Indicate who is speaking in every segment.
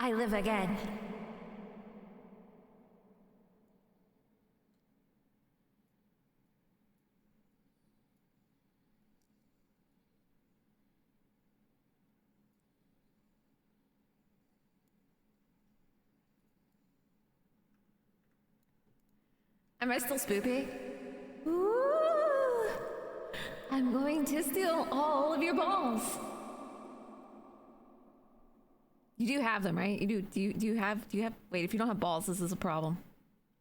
Speaker 1: I live again. Am I still spoopy? Ooh, I'm going to steal all of your balls. You do have them, right? You do. Do you have? Wait, if you don't have balls, this is a problem.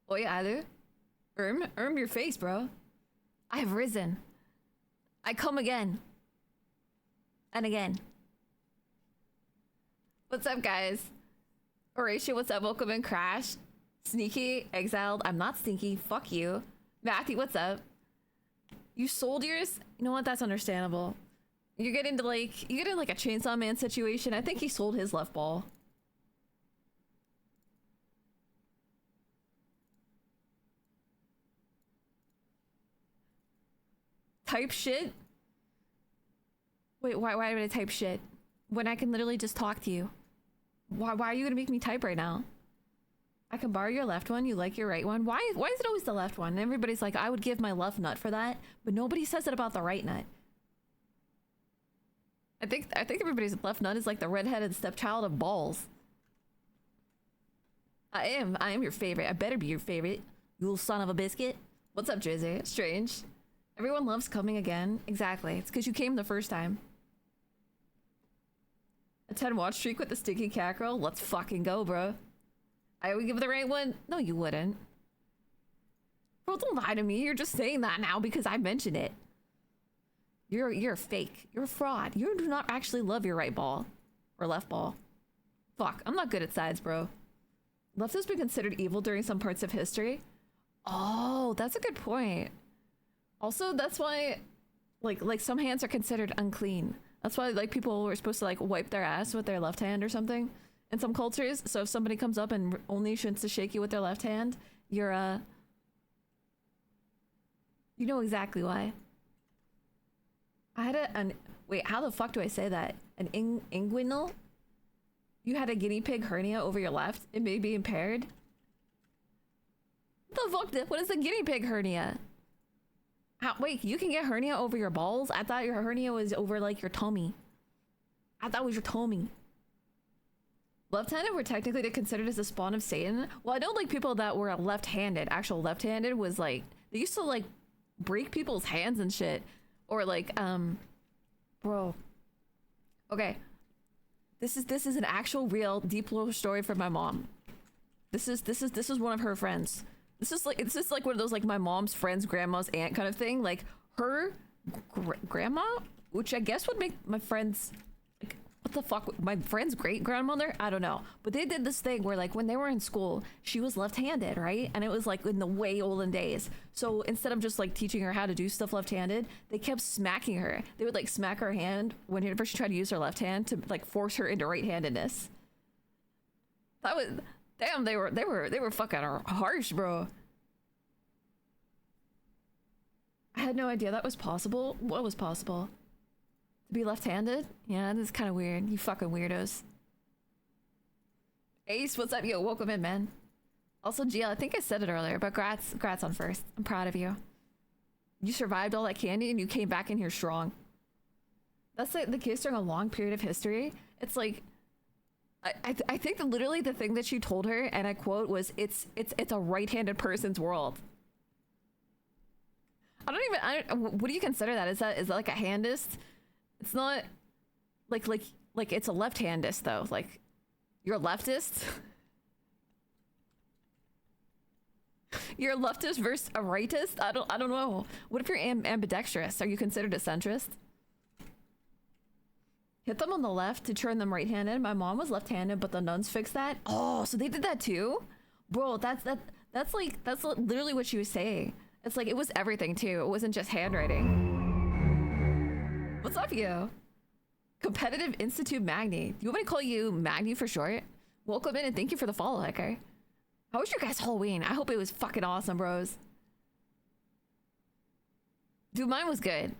Speaker 1: Oh yeah, I do. Erm your face, bro. I have risen. I come again. And again. What's up, guys? Horatio, what's up? Welcome in, Crash. Sneaky, exiled. I'm not sneaky. Fuck you. Matthew, what's up? You sold yours? You know what? That's understandable. You get into like a Chainsaw Man situation. I think he sold his left ball. Type shit? Wait, why would I type shit? When I can literally just talk to you. Why are you gonna make me type right now? I can borrow your left one, you like your right one. Why is it always the left one? And everybody's like, I would give my left nut for that, but nobody says it about the right nut. I think everybody's left nut is like the redheaded stepchild of balls. I am your favorite. I better be your favorite, you little son of a biscuit. What's up, Jizzy? Strange. Everyone loves coming again. Exactly. It's because you came the first time. A 10 watch streak with the stinky cat girl? Let's fucking go, bro. I would give the right one? No, you wouldn't. Bro, don't lie to me. You're just saying that now because I mentioned it. You're fake. You're a fraud. You do not actually love your right ball. Or left ball. Fuck, I'm not good at sides, bro. Left has been considered evil during some parts of history. Oh, that's a good point. Also, that's why like some hands are considered unclean. That's why like people were supposed to like wipe their ass with their left hand or something in some cultures. So if somebody comes up and only wants to shake you with their left hand, you're you know exactly why. I had wait, how the fuck do I say that? An inguinal? You had a guinea pig hernia over your left. It may be impaired. What the fuck? What is a guinea pig hernia? Wait, you can get hernia over your balls? I thought your hernia was over like your tummy. I thought it was your tummy. Left-handed were technically considered as a spawn of Satan. Well, I know like people that were left-handed, actual left-handed was like, they used to like break people's hands and shit. Or like, bro. Okay. This is an actual real deep little story from my mom. This is one of her friends. This is like one of those like my mom's friend's grandma's aunt kind of thing. Like her grandma, which I guess would make my friend's like what the fuck, my friend's great grandmother. I don't know, but they did this thing where like when they were in school, she was left-handed, right? And it was like in the way olden days. So instead of just like teaching her how to do stuff left-handed, they kept smacking her. They would like smack her hand whenever she tried to use her left hand to like force her into right-handedness. That was. Damn, they were fucking harsh, bro. I had no idea that was possible. What was possible? To be left-handed? Yeah, this is kind of weird. You fucking weirdos. Ace, what's up? Yo, welcome in, man. Also, GL, I think I said it earlier, but congrats on first. I'm proud of you. You survived all that candy and you came back in here strong. That's like the case during a long period of history. It's like, I think that literally the thing that she told her, and I quote, was it's a right-handed person's world. What do you consider that? Is that like a handist? It's not like it's a left-handist though. Like you're a leftist. You're a leftist versus a rightist? I don't know. What if you're ambidextrous? Are you considered a centrist? Hit them on the left to turn them right-handed. My mom was left-handed, but the nuns fixed that. Oh, so they did that too? Bro, that's literally what she was saying. It's like it was everything too. It wasn't just handwriting. What's up, you? Competitive Institute Magni. You want me to call you Magni for short? Welcome in and thank you for the follow, Hicker. How was your guys' Halloween? I hope it was fucking awesome, bros. Dude, mine was good.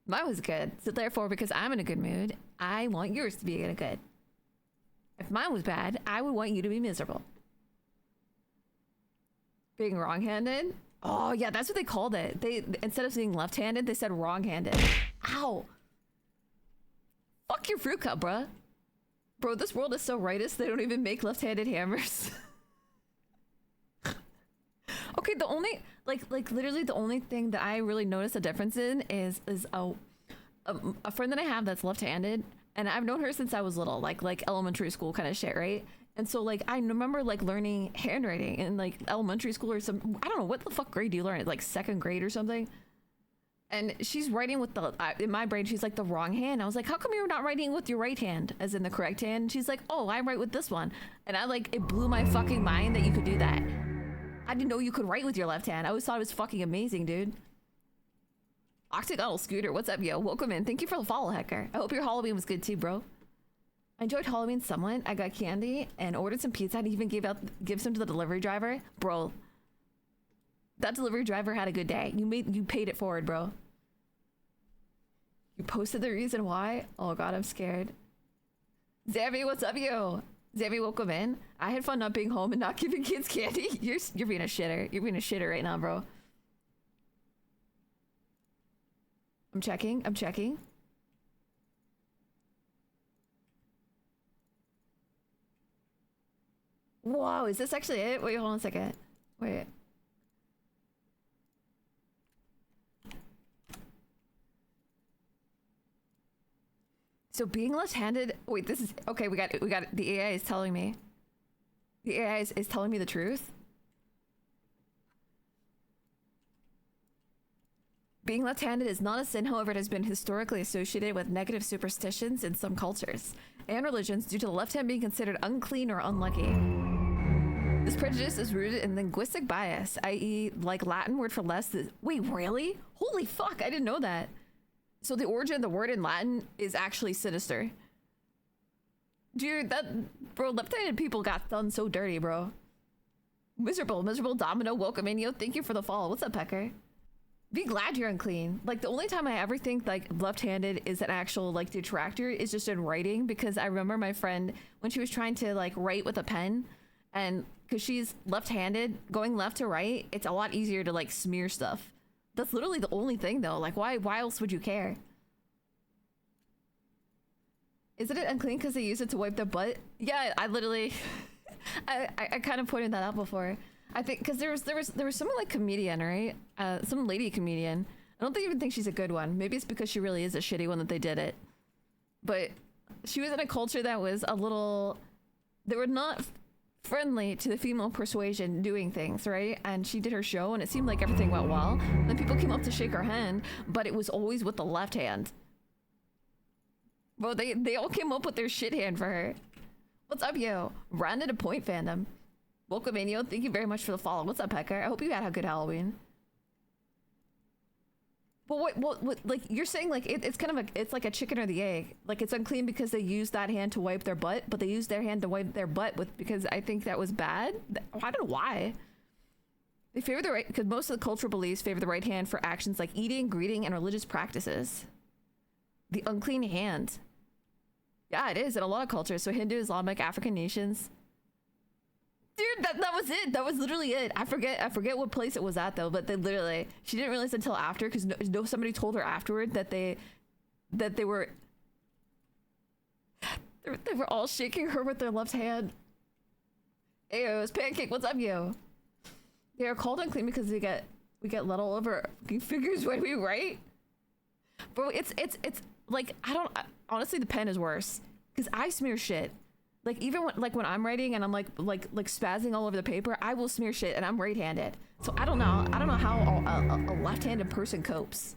Speaker 1: Mine was good. So therefore, because I'm in a good mood, I want yours to be good. If mine was bad, I would want you to be miserable. Being wrong-handed? Oh, yeah, that's what they called it. They instead of saying left-handed, they said wrong-handed. Ow. Fuck your fruit cup, bruh. Bro, this world is so rightist, they don't even make left-handed hammers. Okay, the only, like literally the only thing that I really notice a difference in is a friend that I have that's left-handed, and I've known her since I was little, like elementary school kind of shit, right? And so like I remember like learning handwriting in like elementary school or some, I don't know, what the fuck grade do you learn it, like second grade or something? And she's writing with the, in my brain, she's like the wrong hand. I was like, how come you're not writing with your right hand, as in the correct hand? And she's like, oh, I write with this one. And I like, it blew my fucking mind that you could do that. I didn't know you could write with your left hand. I always thought it was fucking amazing, dude. Octagonal Scooter, what's up, yo? Welcome in. Thank you for the follow, Hecker. I hope your Halloween was good too, bro. I enjoyed Halloween somewhat. I got candy and ordered some pizza and even gave some to the delivery driver. Bro, that delivery driver had a good day. You paid it forward, bro. You posted the reason why? Oh god, I'm scared. Zammy, what's up, yo? Zammy, welcome in. I had fun not being home and not giving kids candy. You're being a shitter. You're being a shitter right now, bro. I'm checking. Whoa, is this actually it? Wait, hold on a second. Wait. So being left-handed, wait, this is, okay, we got the AI is telling me. The AI is telling me the truth. Being left-handed is not a sin, however, it has been historically associated with negative superstitions in some cultures and religions due to the left hand being considered unclean or unlucky. This prejudice is rooted in linguistic bias, i.e. like Latin word for less is, wait, really? Holy fuck, I didn't know that. So the origin of the word in Latin is actually sinister. Dude, bro, left-handed people got done so dirty, bro. Miserable Domino, welcome in, yo. Thank you for the follow. What's up, Pecker? Be glad you're unclean. Like, the only time I ever think, like, left-handed is an actual, like, detractor is just in writing, because I remember my friend, when she was trying to, like, write with a pen, and because she's left-handed, going left to right, it's a lot easier to, like, smear stuff. That's literally the only thing, though. Like, why else would you care? Isn't it unclean because they use it to wipe their butt? Yeah, I literally... I kind of pointed that out before. I think because there was some like comedian, right? Some lady comedian. I don't even think she's a good one. Maybe it's because she really is a shitty one that they did it. But she was in a culture that was a little... They were not friendly to the female persuasion doing things, right? And she did her show and it seemed like everything went well. Then people came up to shake her hand, but it was always with the left hand. Well, they all came up with their shit hand for her. What's up, yo? Rounded a point fandom. Welcome in, yo. Thank you very much for the follow. What's up, Pecker? I hope you had a good Halloween. But what like you're saying, like it's kind of it's like a chicken or the egg. Like it's unclean because they use that hand to wipe their butt, but they use their hand to wipe their butt with because I think that was bad. I don't know why. They favor the right because most of the cultural beliefs favor the right hand for actions like eating, greeting, and religious practices. The unclean hand. Yeah, it is in a lot of cultures. So Hindu, Islamic, African nations. Dude, that was it. That was literally it. I forget what place it was at though. But they literally, she didn't realize until after because somebody told her afterward that they were all shaking her with their left hand. Ayo, it's Pancake. What's up, yo? They are called unclean because we get let all over our figures when we write. Bro, it's like honestly the pen is worse because I smear shit. Like even when I'm writing and I'm like spazzing all over the paper, I will smear shit and I'm right-handed. So I don't know how a left-handed person copes.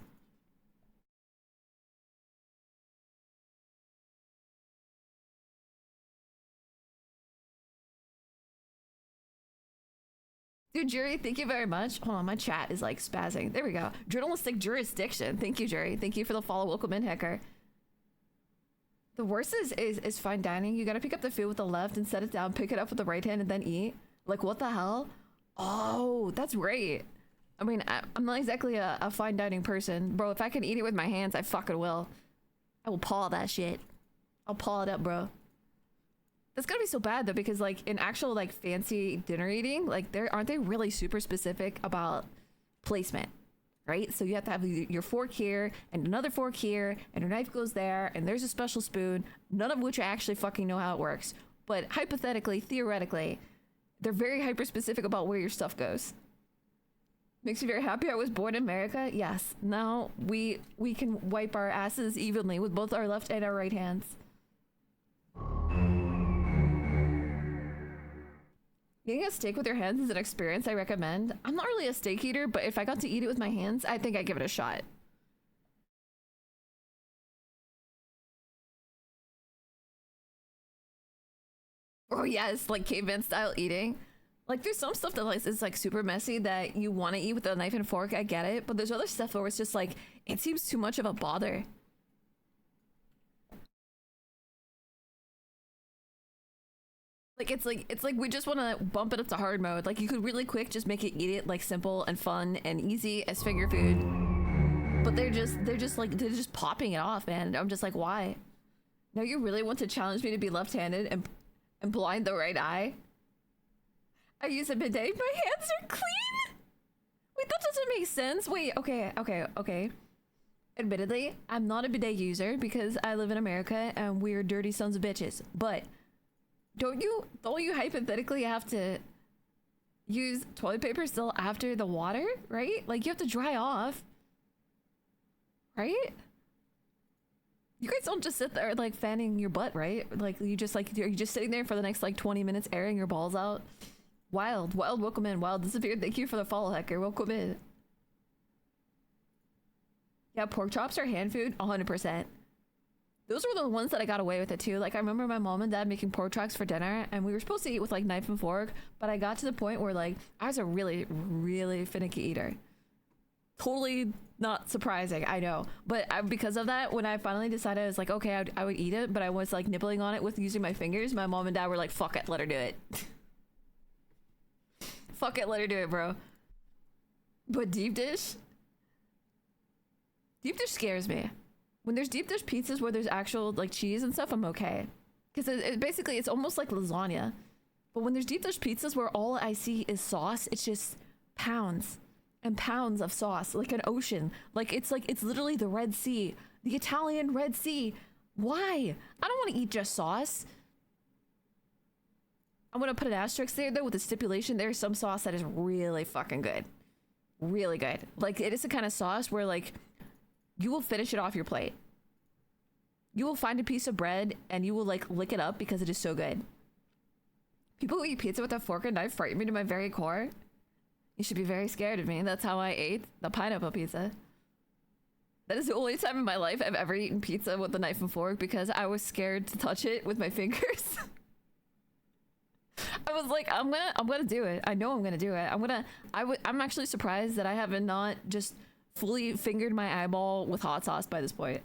Speaker 1: Dude, Jury, thank you very much. Hold on, my chat is like spazzing. There we go. Journalistic jurisdiction. Thank you, Jury. Thank you for the follow. Welcome in, Hacker. The worst is fine dining. You gotta pick up the food with the left and set it down, pick it up with the right hand, and then eat. Like, what the hell? Oh, that's great. I mean, I'm not exactly a fine dining person. Bro, if I can eat it with my hands, I fucking will. I will paw that shit. I'll paw it up, bro. That's gotta be so bad though, because like in actual like fancy dinner eating, like there aren't they really super specific about placement, right? So you have to have your fork here and another fork here, and your knife goes there, and there's a special spoon, none of which I actually fucking know how it works. But hypothetically, theoretically, they're very hyper specific about where your stuff goes. Makes me very happy I was born in America. Yes. Now we can wipe our asses evenly with both our left and our right hands. Eating a steak with your hands is an experience I recommend. I'm not really a steak eater, but if I got to eat it with my hands, I think I'd give it a shot. Oh yes, like caveman style eating. Like there's some stuff that like is like super messy that you want to eat with a knife and fork. I get it, but there's other stuff where it's just like it seems too much of a bother. Like it's like we just want to bump it up to hard mode. Like you could really quick just make it eat it like simple and fun and easy as finger food. But they're just popping it off, man. I'm just like, why? Now you really want to challenge me to be left-handed and blind the right eye? I use a bidet. My hands are clean. Wait, that doesn't make sense. Wait, okay. Admittedly, I'm not a bidet user because I live in America and we're dirty sons of bitches. But don't you hypothetically have to use toilet paper still after the water, right? Like you have to dry off, right? You guys don't just sit there like fanning your butt, right? Like you just like you're just sitting there for the next like 20 minutes airing your balls out. Wild, welcome in. Wild disappeared. Thank you for the follow, hacker. Welcome in. Yeah, pork chops are hand food, 100%. Those were the ones that I got away with it too. Like I remember my mom and dad making pork chops for dinner, and we were supposed to eat with like knife and fork, but I got to the point where like I was a really, really finicky eater. Totally not surprising, I know. But because of that, when I finally decided I was like, okay, I would eat it, but I was like nibbling on it with using my fingers, my mom and dad were like, fuck it, let her do it. Fuck it, let her do it, bro. But deep dish scares me. When there's deep dish pizzas where there's actual like cheese and stuff, I'm okay. Because it basically, it's almost like lasagna. But when there's deep dish pizzas where all I see is sauce, it's just pounds and pounds of sauce, like an ocean. Like it's literally the Red Sea, the Italian Red Sea. Why? I don't want to eat just sauce. I'm gonna put an asterisk there though with the stipulation there's some sauce that is really fucking good. Really good. Like it is the kind of sauce where like you will finish it off your plate. You will find a piece of bread and you will like lick it up because it is so good. People who eat pizza with a fork and knife frighten me to my very core. You should be very scared of me. That's how I ate the pineapple pizza. That is the only time in my life I've ever eaten pizza with a knife and fork because I was scared to touch it with my fingers. I was like, I'm gonna do it. I know I'm gonna do it. I'm actually surprised that I haven't not just fully fingered my eyeball with hot sauce by this point.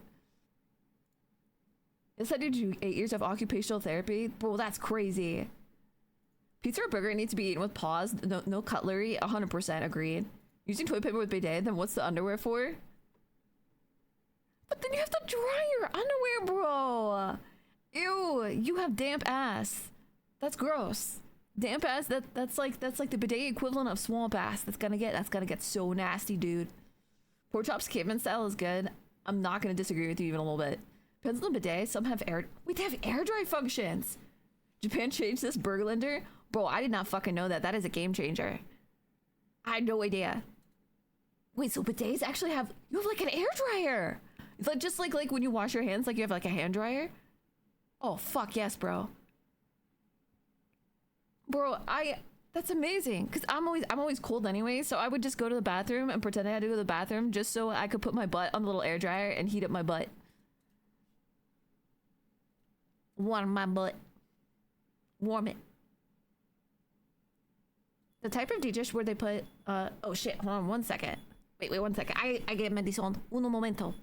Speaker 1: Yes, I did do 8 years of occupational therapy. Bro, that's crazy. Pizza or burger need to be eaten with paws. No cutlery. 100% agreed. Using toilet paper with bidet, then what's the underwear for? But then you have to dry your underwear, bro. Ew, you have damp ass. That's gross. Damp ass, that's like the bidet equivalent of swamp ass. That's gonna get so nasty, dude. Pork chops caveman style is good. I'm not gonna disagree with you even a little bit. Depends on the bidet. Some have air. Wait, they have air dry functions. Japan changed this Burglander? Bro, I did not fucking know that. That is a game changer. I had no idea. Wait, so bidets actually have, you have like an air dryer. It's like just like when you wash your hands, like you have like a hand dryer. Oh fuck yes, bro. Bro, that's amazing. Cause I'm always cold anyway, so I would just go to the bathroom and pretend I had to go to the bathroom just so I could put my butt on the little air dryer and heat up my butt. Warm my butt. Warm it. The type of deep dish where they put oh shit, hold on 1 second. Wait 1 second. I get medicine. Uno momento.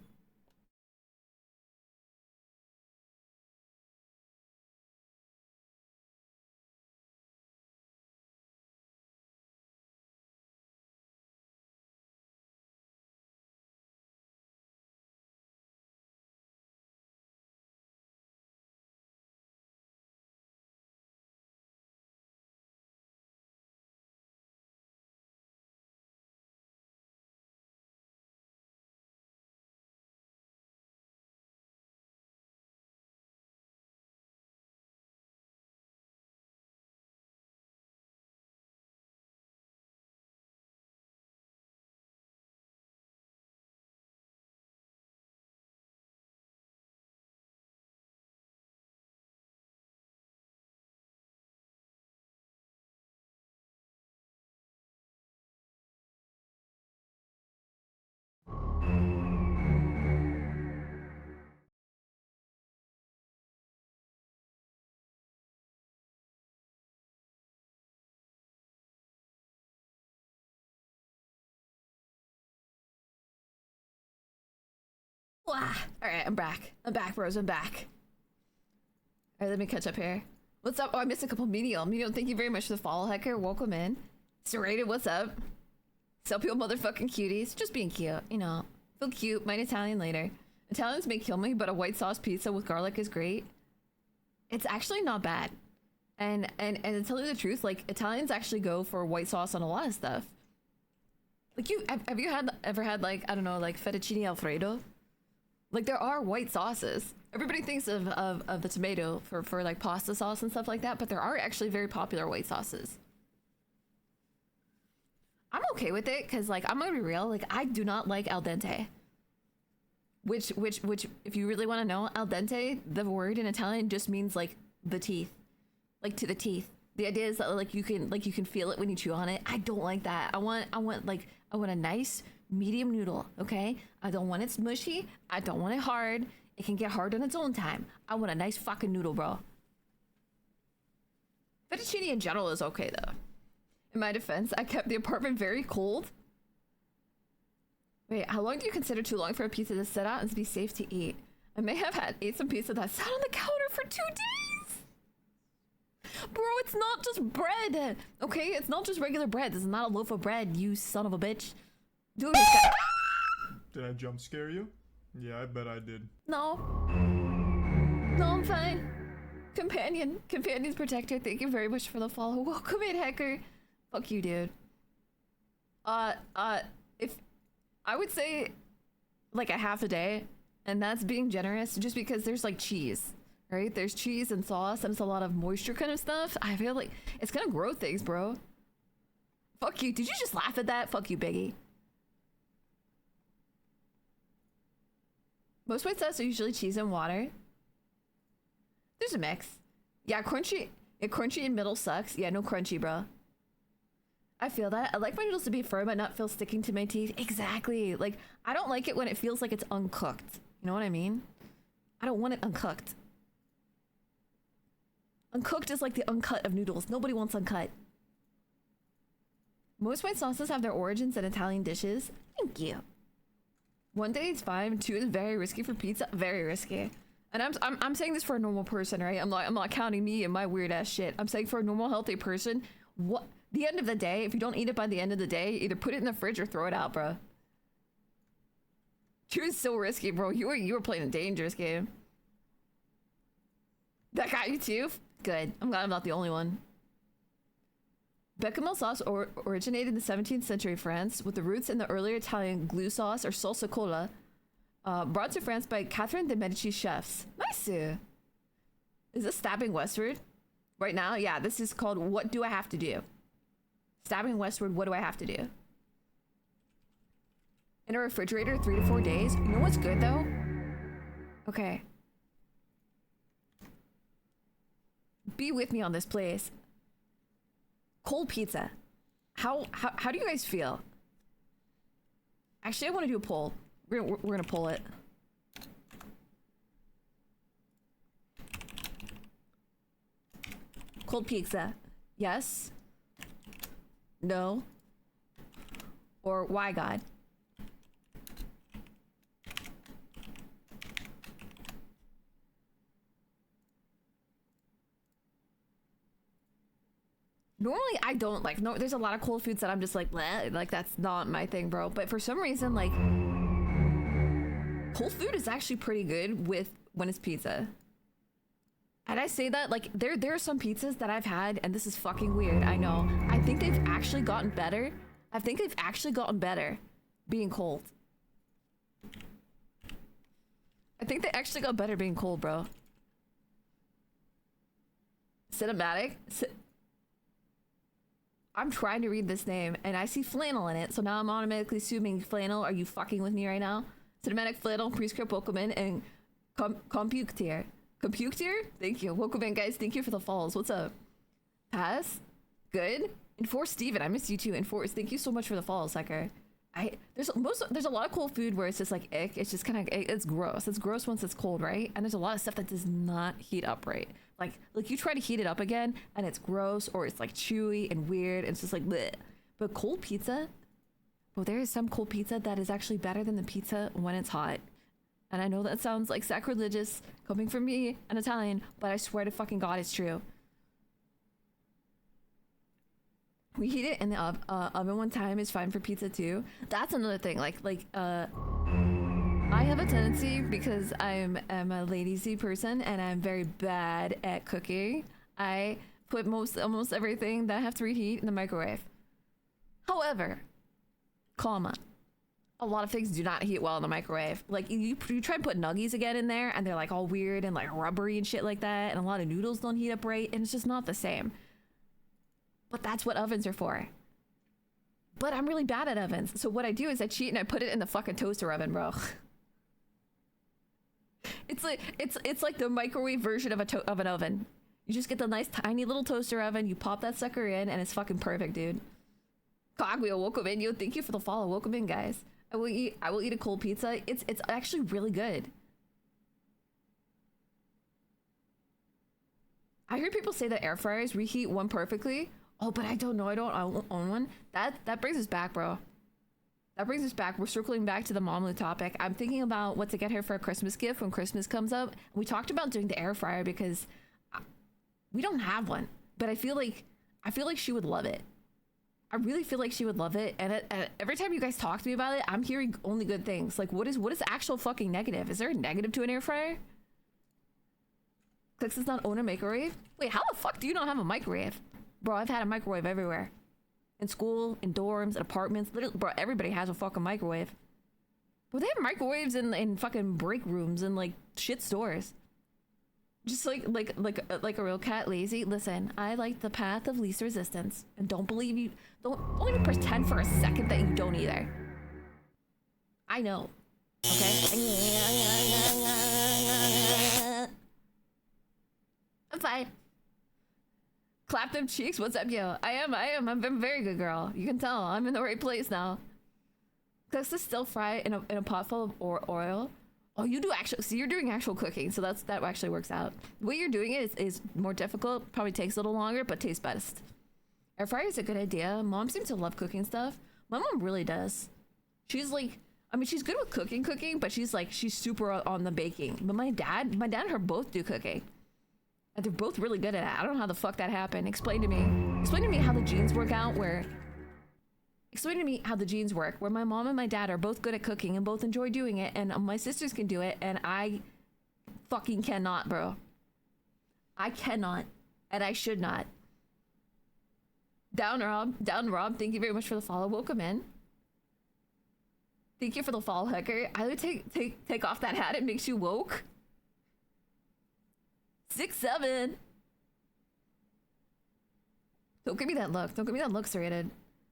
Speaker 1: All right, I'm back. I'm back, bros. I'm back. All right, let me catch up here. What's up? Oh, I missed a couple. Medium. Thank you very much for the follow, Hacker. Welcome in. Serrated, what's up? Some people motherfucking cuties. Just being cute, you know. Feel cute. Might Italian later. Italians may kill me, but a white sauce pizza with garlic is great. It's actually not bad. And to tell you the truth, like, Italians actually go for white sauce on a lot of stuff. Like, have you ever had, like, I don't know, like fettuccine alfredo? Like, there are white sauces. Everybody thinks of the tomato for like pasta sauce and stuff like that, but there are actually very popular white sauces. I'm okay with it because, like, I'm gonna be real, like, I do not like al dente. Which, if you really want to know, al dente, the word in Italian just means like the teeth, like to the teeth. The idea is that like you can feel it when you chew on it. I don't like that. I want a nice medium noodle, okay? I don't want it smushy. I don't want it hard. It can get hard on its own time. I want a nice fucking noodle, bro. Fettuccine in general is okay, though. In my defense, I kept the apartment very cold. Wait, how long do you consider too long for a pizza to sit out and to be safe to eat? I may have ate some pizza that sat on the counter for 2 days. Bro, it's not just bread, okay? It's not just regular bread. This is not a loaf of bread, you son of a bitch. Dude,
Speaker 2: Did I jump scare you? Yeah, I bet I did.
Speaker 1: No, I'm fine. Companion's protector, thank you very much for the follow. Welcome in, Hacker. Fuck you, dude. If I would say like a half a day, and that's being generous just because there's like cheese, right? There's cheese and sauce, and it's a lot of moisture kind of stuff. I feel like it's gonna grow things, bro. Fuck you. Did you just laugh at that? Fuck you, Biggie. Most white sauce are usually cheese and water. There's a mix. Yeah, crunchy in middle sucks. Yeah, no crunchy, bro. I feel that. I like my noodles to be firm but not feel sticking to my teeth. Exactly. Like, I don't like it when it feels like it's uncooked. You know what I mean? I don't want it uncooked. Uncooked is like the uncut of noodles. Nobody wants uncut. Most white sauces have their origins in Italian dishes. Thank you. 1 day is fine. 2 is very risky for pizza. Very risky. And I'm saying this for a normal person, right? I'm not counting me and my weird ass shit. I'm saying for a normal healthy person, what the end of the day, if you don't eat it by the end of the day, either put it in the fridge or throw it out, bro. 2 is so risky, bro. You were playing a dangerous game. That got you too? Good. I'm glad I'm not the only one. Bechamel sauce originated in the 17th century France with the roots in the earlier Italian glue sauce or salsa cola, brought to France by Catherine de Medici chefs. Nice. Is this stabbing westward? Right now? Yeah, this is called What Do I Have to Do? Stabbing westward, what do I have to do? In a refrigerator, 3 to 4 days. You know what's good though? Okay. Be with me on this, please. Cold pizza. How do you guys feel? Actually, I want to do a poll. We're gonna poll it. Cold pizza. Yes. No. Or why, God? Normally I don't like, no, there's a lot of cold foods that I'm just like, bleh, like that's not my thing, bro. But for some reason, like, cold food is actually pretty good when it's pizza. And I say that, like, there are some pizzas that I've had, and this is fucking weird, I know. I think they've actually gotten better. I think they've actually gotten better being cold. I think they actually got better being cold, bro. Cinematic? I'm trying to read this name, and I see flannel in it, so now I'm automatically assuming flannel. Are you fucking with me right now? Cinematic flannel, prescript, welcome in, and compute tier. Compute tier? Thank you. Welcome in, guys. Thank you for the follows. What's up? Pass? Good? Enforce Steven, I miss you too. Enforce, thank you so much for the follow, sucker. There's a lot of cold food where it's just like ick. It's just kind of, it's gross. It's gross once it's cold, right? And there's a lot of stuff that does not heat up right. Like you try to heat it up again and it's gross, or it's like chewy and weird. And it's just like bleh. But cold pizza, well, there is some cold pizza that is actually better than the pizza when it's hot. And I know that sounds like sacrilegious coming from me, an Italian, but I swear to fucking God it's true. We heat it in the oven one time is fine for pizza too. That's another thing. I have a tendency, because I'm a lazy person and I'm very bad at cooking. I put almost everything that I have to reheat in the microwave. However, comma, a lot of things do not heat well in the microwave. Like you try and put nuggies again in there and they're like all weird and like rubbery and shit like that. And a lot of noodles don't heat up right and it's just not the same. But that's what ovens are for. But I'm really bad at ovens. So what I do is I cheat and I put it in the fucking toaster oven, bro. It's like the microwave version of an oven. You just get the nice tiny little toaster oven, you pop that sucker in, and it's fucking perfect, dude. Kaguya, welcome in. Yo, thank you for the follow. Welcome in, guys. I will eat a cold pizza. It's actually really good. I heard people say that air fryers reheat one perfectly. Oh, but I don't know. I don't own one. That brings us back, bro. That brings us back. We're circling back to the Momlu topic. I'm thinking about what to get her for a Christmas gift when Christmas comes up. We talked about doing the air fryer because we don't have one, but I feel like she would love it. I really feel like she would love it. And every time you guys talk to me about it, I'm hearing only good things. Like, what is the actual fucking negative? Is there a negative to an air fryer? Clicks does not own a microwave? Wait, how the fuck do you not have a microwave? Bro, I've had a microwave everywhere. In school, in dorms, in apartments. Literally, bro, everybody has a fucking microwave. Bro, they have microwaves in fucking break rooms and like shit stores. Just like a real cat lazy. Listen, I like the path of least resistance. And don't even pretend for a second that you don't either. I know. Okay? I'm fine. Clap them cheeks. What's up, yo? I am. I'm a very good girl. You can tell. I'm in the right place now. Cooks to still fry in a pot full of oil. Oh, you do actually. So you're doing actual cooking. So that actually works out. The way you're doing it is more difficult. Probably takes a little longer, but tastes best. Air fryer is a good idea. Mom seems to love cooking stuff. My mom really does. She's like, I mean, she's good with cooking, but she's super on the baking. But my dad and her both do cooking. And they're both really good at it. I don't know how the fuck that happened. Explain to me how the genes work out explain to me how the genes work where my mom and my dad are both good at cooking and both enjoy doing it, and my sisters can do it and I fucking cannot, bro. I cannot, and I should not. Down Rob, thank you very much for the follow. Welcome in. Thank you for the follow, Hacker. I would take off that hat. It makes you woke. 6'7". Don't give me that look. Don't give me that look, serrated.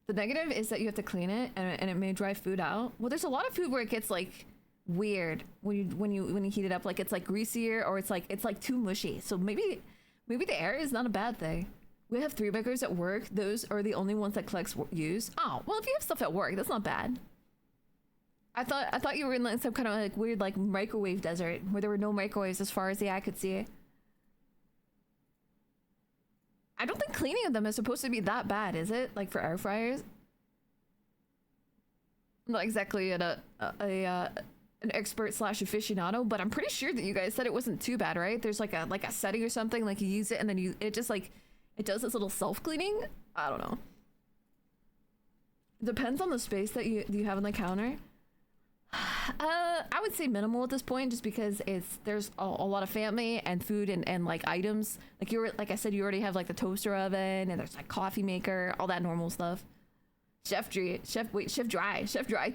Speaker 1: The negative is that you have to clean it and it may dry food out. Well, there's a lot of food where it gets like weird when you heat it up. Like it's like greasier or it's like too mushy. So maybe the air is not a bad thing. We have 3 makers at work. Those are the only ones that Klex use. Oh, well, if you have stuff at work, that's not bad. I thought you were in like some kind of like weird like microwave desert where there were no microwaves as far as the eye could see. I don't think cleaning of them is supposed to be that bad, is it? Like for air fryers? I'm not exactly an expert / aficionado, but I'm pretty sure that you guys said it wasn't too bad, right? There's like a setting or something, like you use it and then it just like it does this little self-cleaning. I don't know. Depends on the space that you have on the counter. I would say minimal at this point, just because there's a lot of family and food and like items. Like I said, you already have like the toaster oven and there's like coffee maker, all that normal stuff. Chef Dry,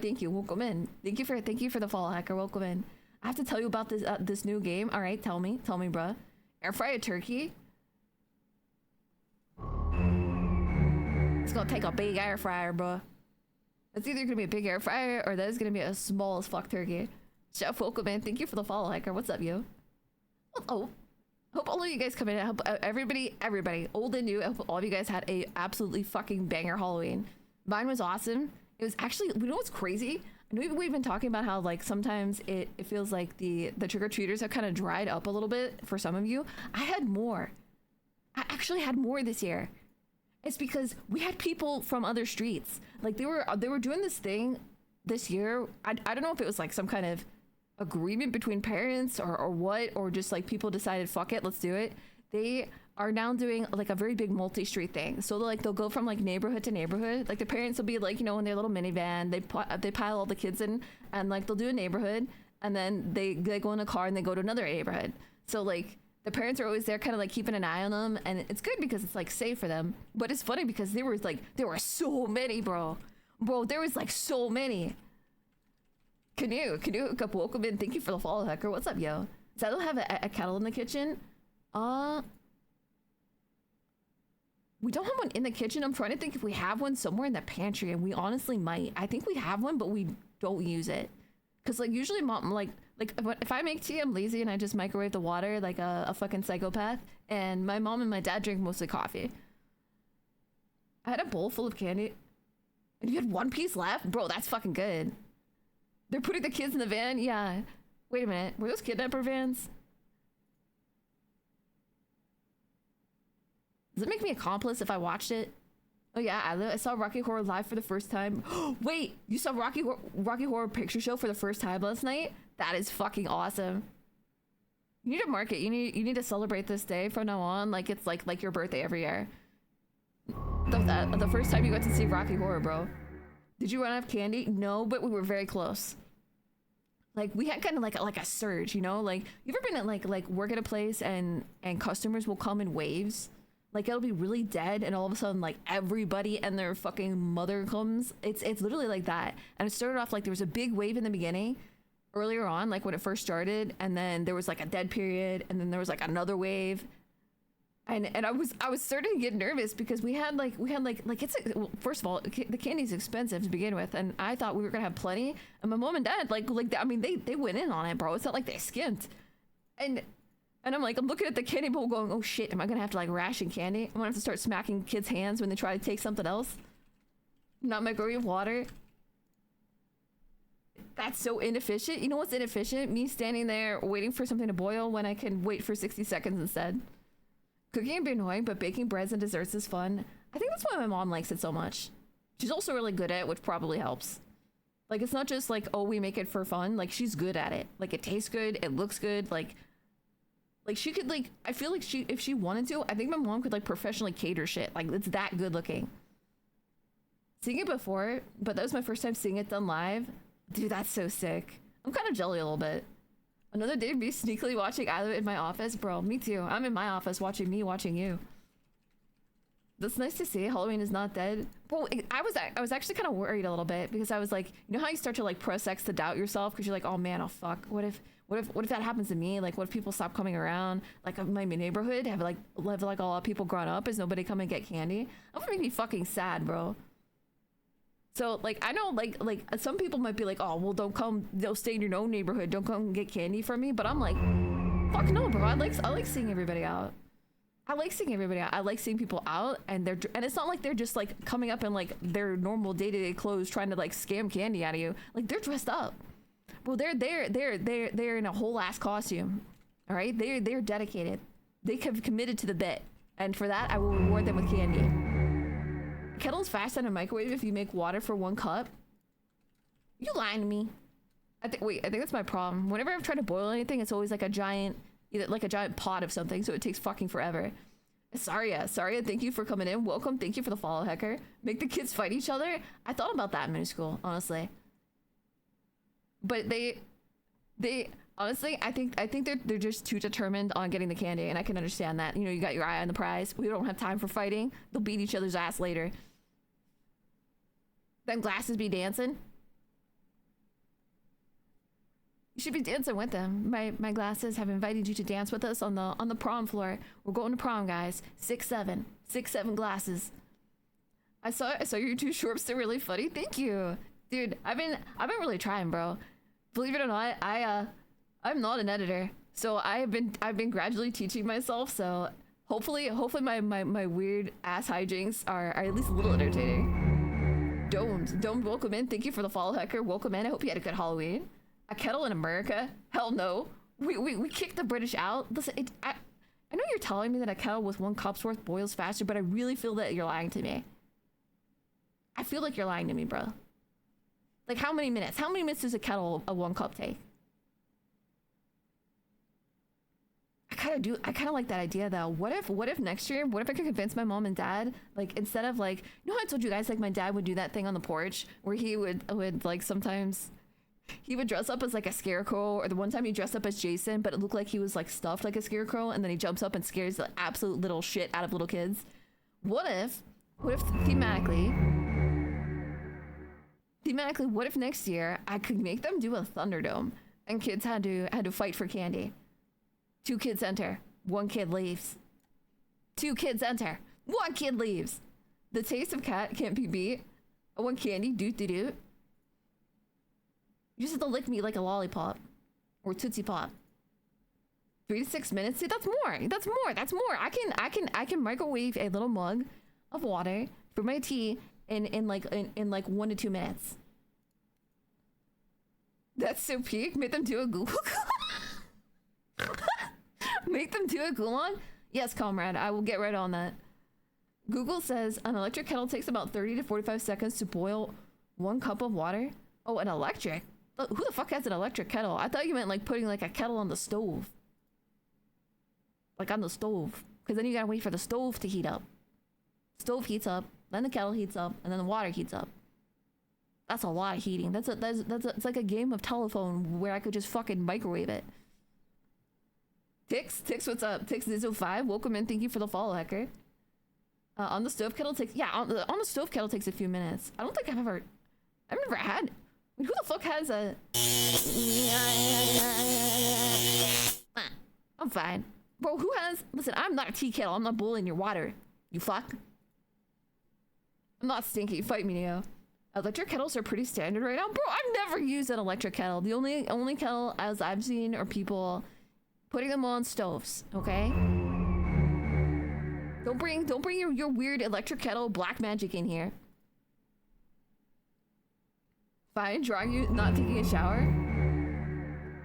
Speaker 1: thank you. Welcome in. Thank you for the follow, Hacker. Welcome in. I have to tell you about this new game. All right, tell me, bruh. Air fry a turkey. It's gonna take a big air fryer, bruh. It's either gonna be a big air fryer or that is gonna be a small as fuck turkey. Chef, welcome in. Thank you for the follow, Hiker. What's up, yo? Oh, hope all of you guys come in. I hope everybody, old and new, I hope all of you guys had a absolutely fucking banger Halloween. Mine was awesome. It was actually, you know what's crazy? I know we've been talking about how like sometimes it feels like the trick-or-treaters have kind of dried up a little bit for some of you. I had more. I actually had more this year. It's because we had people from other streets. Like they were doing this thing this year. I don't know if it was like some kind of agreement between parents or what, or just like people decided, fuck it, let's do it. They are now doing like a very big multi-street thing. So like they'll go from like neighborhood to neighborhood. Like the parents will be like, you know, in their little minivan, they pile all the kids in, and like they'll do a neighborhood, and then they go in a car and they go to another neighborhood. So like the parents are always there kind of like keeping an eye on them, and it's good because it's like safe for them. But it's funny because there were so many, bro, there was like so many. Canoe, welcome in. Thank you for the follow, Hacker. What's up, yo? Does I have a kettle in the kitchen? We don't have one in the kitchen. I'm trying to think if we have one somewhere in the pantry, and we honestly might. I think we have one, but we don't use it. Cause like usually mom, like if I make tea, I'm lazy and I just microwave the water like a fucking psychopath. And my mom and my dad drink mostly coffee. I had a bowl full of candy, and you had one piece left, bro. That's fucking good. They're putting the kids in the van? Yeah. Wait a minute. Were those kidnapper vans? Does it make me accomplice if I watched it? Oh yeah, I saw Rocky Horror live for the first time. Wait, you saw Rocky Horror Picture Show for the first time last night? That is fucking awesome. You need to mark it. You need to celebrate this day from now on, like it's like your birthday every year. The first time you got to see Rocky Horror, bro. Did you run out of candy? No, but we were very close. Like we had kind of like a surge, you know? Like you ever been at like work at a place and customers will come in waves? Like it'll be really dead, and all of a sudden like everybody and their fucking mother comes. It's literally like that. And it started off like there was a big wave in the beginning, earlier on, like when it first started, and then there was like a dead period, and then there was like another wave. And I was starting to get nervous because we had like it's well, first of all, the candy's expensive to begin with, and I thought we were gonna have plenty. And my mom and dad like I mean they went in on it, bro. It's not like they skimped. And I'm looking at the candy bowl going, oh shit, am I gonna have to like ration candy? I'm gonna have to start smacking kids' hands when they try to take something else. Not microwave water. That's so inefficient. You know what's inefficient? Me standing there waiting for something to boil when I can wait for 60 seconds instead. Cooking can be annoying, but baking breads and desserts is fun. I think that's why my mom likes it so much. She's also really good at it, which probably helps. Like, it's not just like, oh, we make it for fun. Like, she's good at it. Like, it tastes good. It looks good. Like she could, like, I feel like if she wanted to, I think my mom could, like, professionally cater shit. Like, it's that good looking. Seeing it before, but that was my first time seeing it done live. Dude, that's so sick. I'm kind of jelly a little bit. Another day to be sneakily watching either in my office. Bro, me too. I'm in my office watching me watching you. That's nice to see. Halloween is not dead. Bro, I was actually kind of worried a little bit because I was like, you know how you start to like press X to doubt yourself because you're like, oh man, oh fuck. What if that happens to me? Like, what if people stop coming around? Like, my neighborhood have like a lot of people grown up. Is nobody come and get candy? That would make me fucking sad, bro. So, like, I know, like, some people might be like, oh, well, don't come, they'll stay in your own neighborhood, don't come and get candy from me, but I'm like, fuck no, bro, I like seeing everybody out. I like seeing everybody out. I like seeing people out, and it's not like they're just, like, coming up in, like, their normal day-to-day clothes trying to, like, scam candy out of you. Like, they're dressed up. Bro, they're in a whole ass costume, all right? They're dedicated. They have committed to the bit, and for that, I will reward them with candy. Kettle's fast on a microwave if you make water for 1 cup. You lying to me? I think that's my problem. Whenever I've tried to boil anything, it's always like a giant pot of something, so it takes fucking forever. Saria, thank you for coming in. Welcome. Thank you for the follow, Hecker. Make the kids fight each other. I thought about that in middle school, honestly. But they honestly, I think they're just too determined on getting the candy, and I can understand that. You know, you got your eye on the prize. We don't have time for fighting. They'll beat each other's ass later. Then glasses be dancing. You should be dancing with them. My glasses have invited you to dance with us on the prom floor. We're going to prom, guys. 6'7", 6'7" glasses. I saw your 2 shorts. They're really funny. Thank you, dude. I've been really trying, bro. Believe it or not, I'm not an editor, so I've been gradually teaching myself. So hopefully my weird ass hijinks are at least a little entertaining. Don't welcome in. Thank you for the follow, Hecker. Welcome in. I hope you had a good Halloween. A kettle in America? Hell no. We kicked the British out. Listen, I know you're telling me that a kettle with 1 cup's worth boils faster, but I really feel that you're lying to me. I feel like you're lying to me, bro. Like, how many minutes? How many minutes does a kettle of 1 cup take? I kind of like that idea though. What if next year, what if I could convince my mom and dad, like instead of like, you know how I told you guys like my dad would do that thing on the porch where he would like sometimes he would dress up as like a scarecrow, or the one time he dressed up as Jason, but it looked like he was like stuffed like a scarecrow, and then he jumps up and scares the absolute little shit out of little kids. What if thematically, what if next year I could make them do a Thunderdome and kids had to fight for candy? 2 kids enter, 1 kid leaves. 2 kids enter, 1 kid leaves. The taste of cat can't be beat. I want candy, doot doot doot. You just have to lick me like a lollipop or Tootsie Pop. 3 to 6 minutes. See, that's more. That's more. I can microwave a little mug of water for my tea in like 1 to 2 minutes. That's so peak. Make them do a Google. Make them do a Gulon? Yes, comrade. I will get right on that. Google says an electric kettle takes about 30 to 45 seconds to boil 1 cup of water. Oh, an electric? Who the fuck has an electric kettle? I thought you meant like putting like a kettle on the stove. Like on the stove. Because then you gotta wait for the stove to heat up. Stove heats up, then the kettle heats up, and then the water heats up. That's a lot of heating. It's like a game of telephone where I could just fucking microwave it. Tix, what's up? Tix Zizzo 5, welcome in. Thank you for the follow, hacker. On the stove kettle takes on the stove kettle takes a few minutes. I don't think I've never had. Who the fuck has a? I'm fine, bro. Who has? Listen, I'm not a tea kettle. I'm not boiling your water. You fuck. I'm not stinky. Fight me, Neo. Electric kettles are pretty standard right now, bro. I've never used an electric kettle. The only kettle as I've seen are people putting them on stoves. Okay. Don't bring your weird electric kettle black magic in here. Fine, drawing you not taking a shower.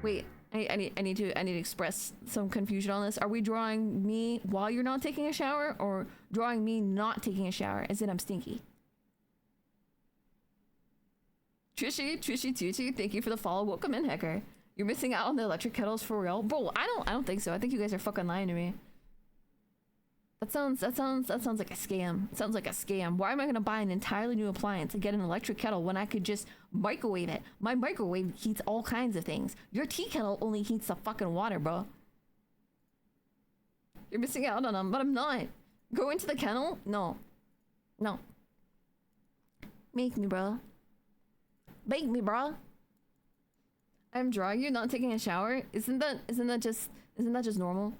Speaker 1: Wait, I need to express some confusion on this. Are we drawing me while you're not taking a shower, or drawing me not taking a shower as in I'm stinky? Trishy, thank you for the follow. Welcome in, hacker. You're missing out on the electric kettles for real, bro. I don't think so. I think you guys are fucking lying to me. That sounds like a scam. It sounds like a scam. Why am I gonna buy an entirely new appliance and get an electric kettle when I could just microwave it? My microwave heats all kinds of things. Your tea kettle only heats the fucking water, bro. You're missing out on them, but I'm not. Go into the kennel? No. Make me, bro. Bake me, bro. I'm drawing you not taking a shower. Isn't that just normal?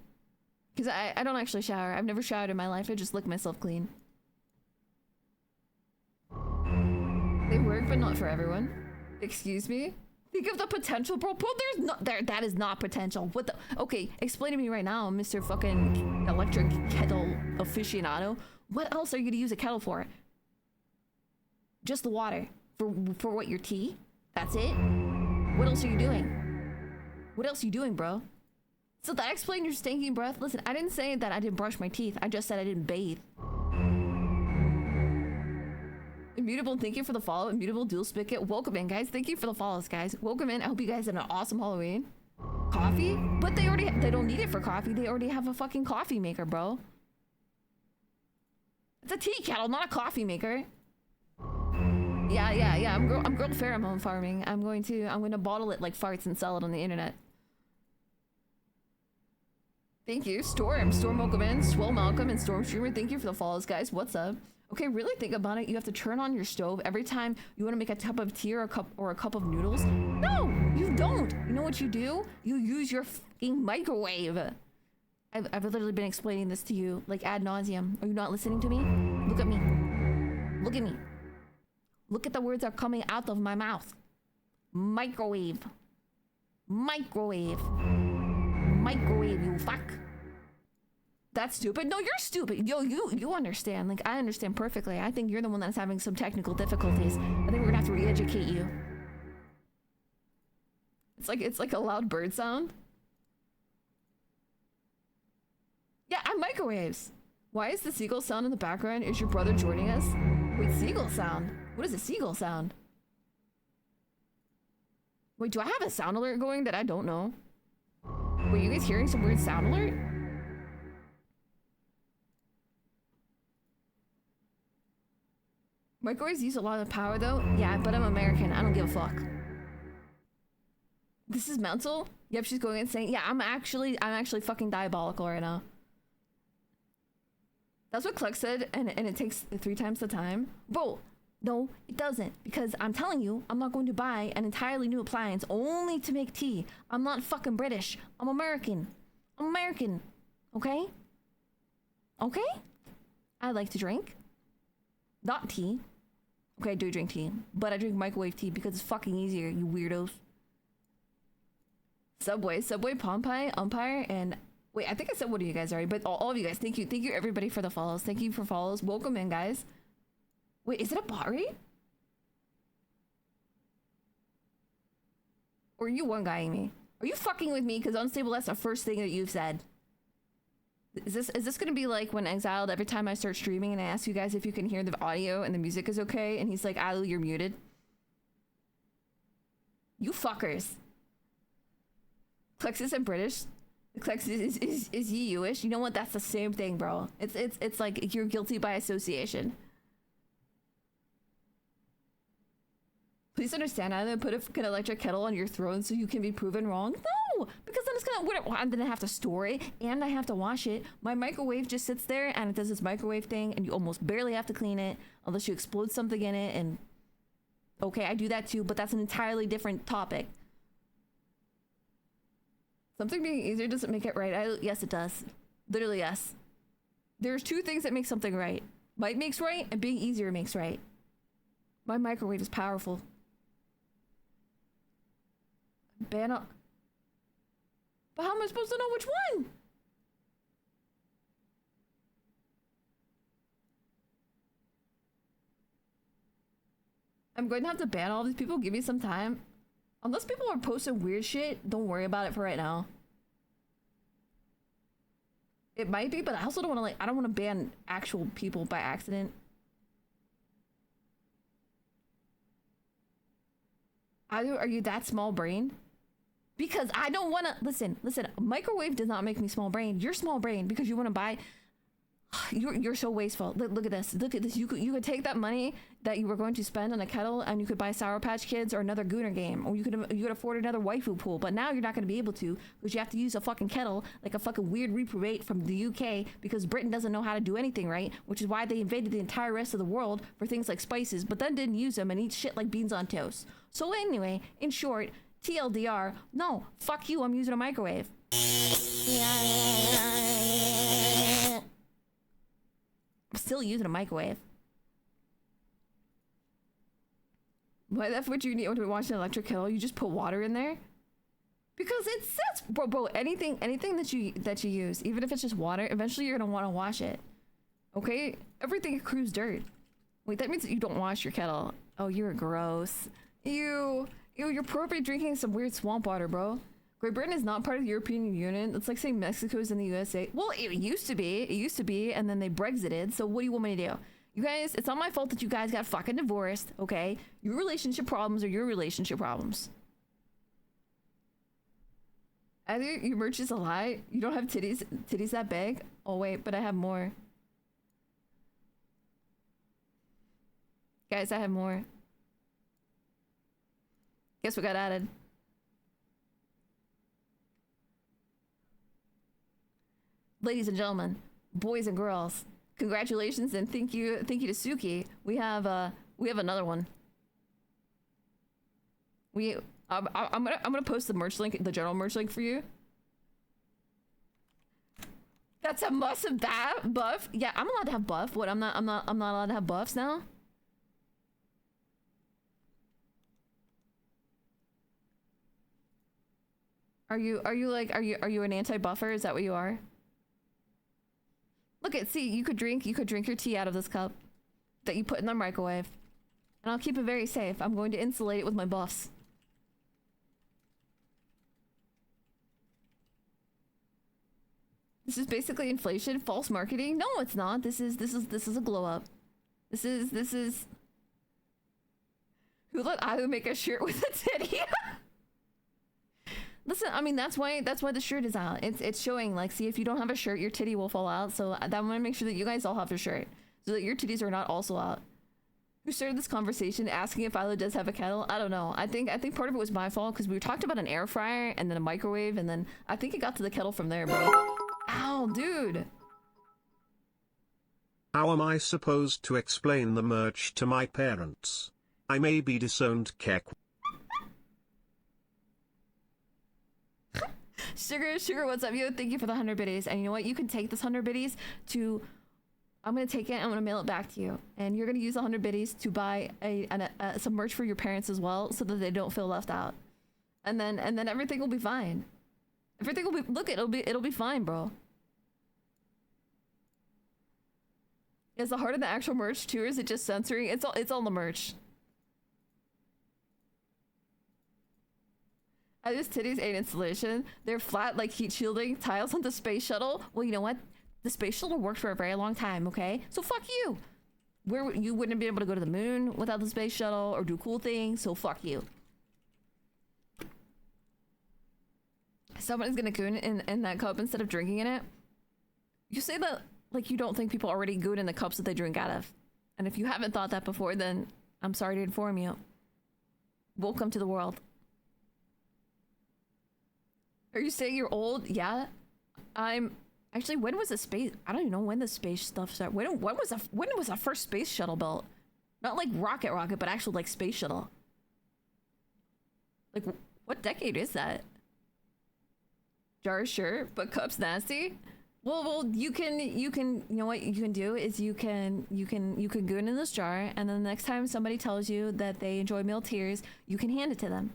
Speaker 1: Because I don't actually shower. I've never showered in my life. I just lick myself clean. They work, but not for everyone. Excuse me? Think of the potential, bro. Bro, that is not potential. What the? Okay, explain to me right now, Mr. fucking electric kettle aficionado. What else are you gonna use a kettle for? Just the water. For what, your tea? That's it? What else are you doing? What else are you doing, bro? So that explained your stinking breath? Listen, I didn't say that I didn't brush my teeth. I just said I didn't bathe. Immutable, thank you for the follow. Immutable dual spigot. Welcome in, guys. Thank you for the follows, guys. Welcome in. I hope you guys had an awesome Halloween. Coffee? But they don't need it for coffee. They already have a fucking coffee maker, bro. It's a tea kettle, not a coffee maker. Yeah. I'm girl pheromone farming. I'm going to bottle it like farts and sell it on the internet. Thank you, Storm, welcome in. Swell Malcolm and Storm Streamer, thank you for the follows, guys. What's up? Okay, really think about it. You have to turn on your stove every time you want to make a cup of tea or a cup of noodles. No, you don't. You know what you do? You use your fucking microwave. I've literally been explaining this to you like ad nauseum. Are you not listening to me? Look at me. Look at me. Look at the words that are coming out of my mouth. Microwave. Microwave, you fuck. That's stupid. No, you're stupid. Yo, you understand. Like, I understand perfectly. I think you're the one that's having some technical difficulties. I think we're gonna have to re-educate you. It's like a loud bird sound. Yeah, I'm microwaves. Why is the seagull sound in the background? Is your brother joining us? Wait, seagull sound? What is a seagull sound? Wait, do I have a sound alert going that I don't know? Wait, you guys hearing some weird sound alert? Microwaves use a lot of power though. Yeah, but I'm American. I don't give a fuck. This is mental? Yep, she's going insane. Yeah, I'm actually fucking diabolical right now. That's what Cluck said, and it takes 3 times the time. Bro, no, it doesn't. Because I'm telling you, I'm not going to buy an entirely new appliance only to make tea. I'm not fucking British. I'm American. I'm American. Okay? Okay? I like to drink. Not tea. Okay, I do drink tea. But I drink microwave tea because it's fucking easier, you weirdos. Subway, Pompey, Umpire, and... Wait, I think I said what to you guys already, but all of you guys, thank you. Thank you everybody for the follows. Thank you for follows. Welcome in, guys. Wait, is it a bot rate? Or are you one-guying me? Are you fucking with me? Because unstable, that's the first thing that you've said. Is this gonna be like when Exiled, every time I start streaming and I ask you guys if you can hear the audio and the music is okay, and he's like, Alu, you're muted? You fuckers. Klexis and British. Klexis is you-ish. You know what? That's the same thing, bro. It's like you're guilty by association. Please understand, I didn't put an electric kettle on your throne so you can be proven wrong. No, because then it's gonna. I'm gonna have to store it and I have to wash it. My microwave just sits there and it does this microwave thing, and you almost barely have to clean it unless you explode something in it. And okay, I do that too, but that's an entirely different topic. Something being easier doesn't make it right. Yes, it does. Literally, yes. There's 2 things that make something right. Might makes right, and being easier makes right. My microwave is powerful. Ban up. But how am I supposed to know which one? I'm going to have to ban all these people. Give me some time. Unless people are posting weird shit, don't worry about it for right now. It might be, but I also don't want to I don't want to ban actual people by accident. Are you that small brain? Because I don't want to listen. Microwave does not make me small brain. You're small brain because you want to buy. You're so wasteful. Look at this. Look at this. You could take that money that you were going to spend on a kettle and you could buy Sour Patch Kids or another Gooner game, or you could afford another waifu pool. But now you're not going to be able to because you have to use a fucking kettle like a fucking weird reprobate from the UK because Britain doesn't know how to do anything right, which is why they invaded the entire rest of the world for things like spices, but then didn't use them and eat shit like beans on toast. So anyway, in short, TLDR, no, fuck you. I'm using a microwave. I'm still using a microwave. Why the f would you need when we watch an electric kettle? You just put water in there? Because it says, bro, anything that you use, even if it's just water, eventually you're gonna want to wash it. Okay? Everything accrues dirt. Wait, that means that you don't wash your kettle. Oh, you're gross. Ew, you're probably drinking some weird swamp water, bro. Great Britain is not part of the European Union. It's like saying Mexico is in the USA. Well, it used to be, and then they Brexited. So what do you want me to do? You guys, it's not my fault that you guys got fucking divorced, okay? Your relationship problems are your relationship problems. Either your merch is a lie, you don't have titties that big. Oh wait, but I have more. Guys, I have more. Guess what got added? Ladies and gentlemen, boys and girls, congratulations and thank you to Suki. We have another one. I'm gonna post the merch link, the general merch link for you. That's a must of that buff. Yeah, I'm allowed to have buff. What? I'm not allowed to have buffs now. Are you an anti-buffer? Is that what you are? Look at, see, you could drink your tea out of this cup that you put in the microwave. And I'll keep it very safe. I'm going to insulate it with my buffs. This is basically inflation, false marketing. No, it's not. This is a glow up. This is who let Alu make a shirt with a titty? Listen, I mean, that's why the shirt is out. It's showing, like, see, if you don't have a shirt, your titty will fall out. So I want to make sure that you guys all have a shirt so that your titties are not also out. Who started this conversation asking if Philo does have a kettle? I don't know. I think part of it was my fault because we talked about an air fryer and then a microwave and then I think it got to the kettle from there, bro. Ow, dude.
Speaker 3: How am I supposed to explain the merch to my parents? I may be disowned, Kek.
Speaker 1: Sugar, what's up, yo? Thank you for the 100 biddies. And you know what? You can take this 100 biddies to... I'm gonna take it. I'm gonna mail it back to you, and you're gonna use 100 biddies to buy some merch for your parents as well, so that they don't feel left out. And then everything will be fine. Everything will be. Look, it'll be fine, bro. Is the heart of the actual merch too, or is it just censoring? It's all the merch. I just titties ain't installation. They're flat like heat shielding tiles on the space shuttle. Well, you know what? The space shuttle worked for a very long time, okay? So fuck you. You wouldn't be able to go to the moon without the space shuttle or do cool things, so fuck you. Someone's gonna goon in that cup instead of drinking in it. You say that like you don't think people already goon in the cups that they drink out of. And if you haven't thought that before, then I'm sorry to inform you. Welcome to the world. Are you saying you're old? Yeah. Actually, when was the space? I don't even know when the space stuff started. When was the first space shuttle built? Not like rocket, but actual like space shuttle. Like, what decade is that? Jar, sure, but cups nasty. Well, you know what you can do is you can goon in this jar, and then the next time somebody tells you that they enjoy meal tiers, you can hand it to them.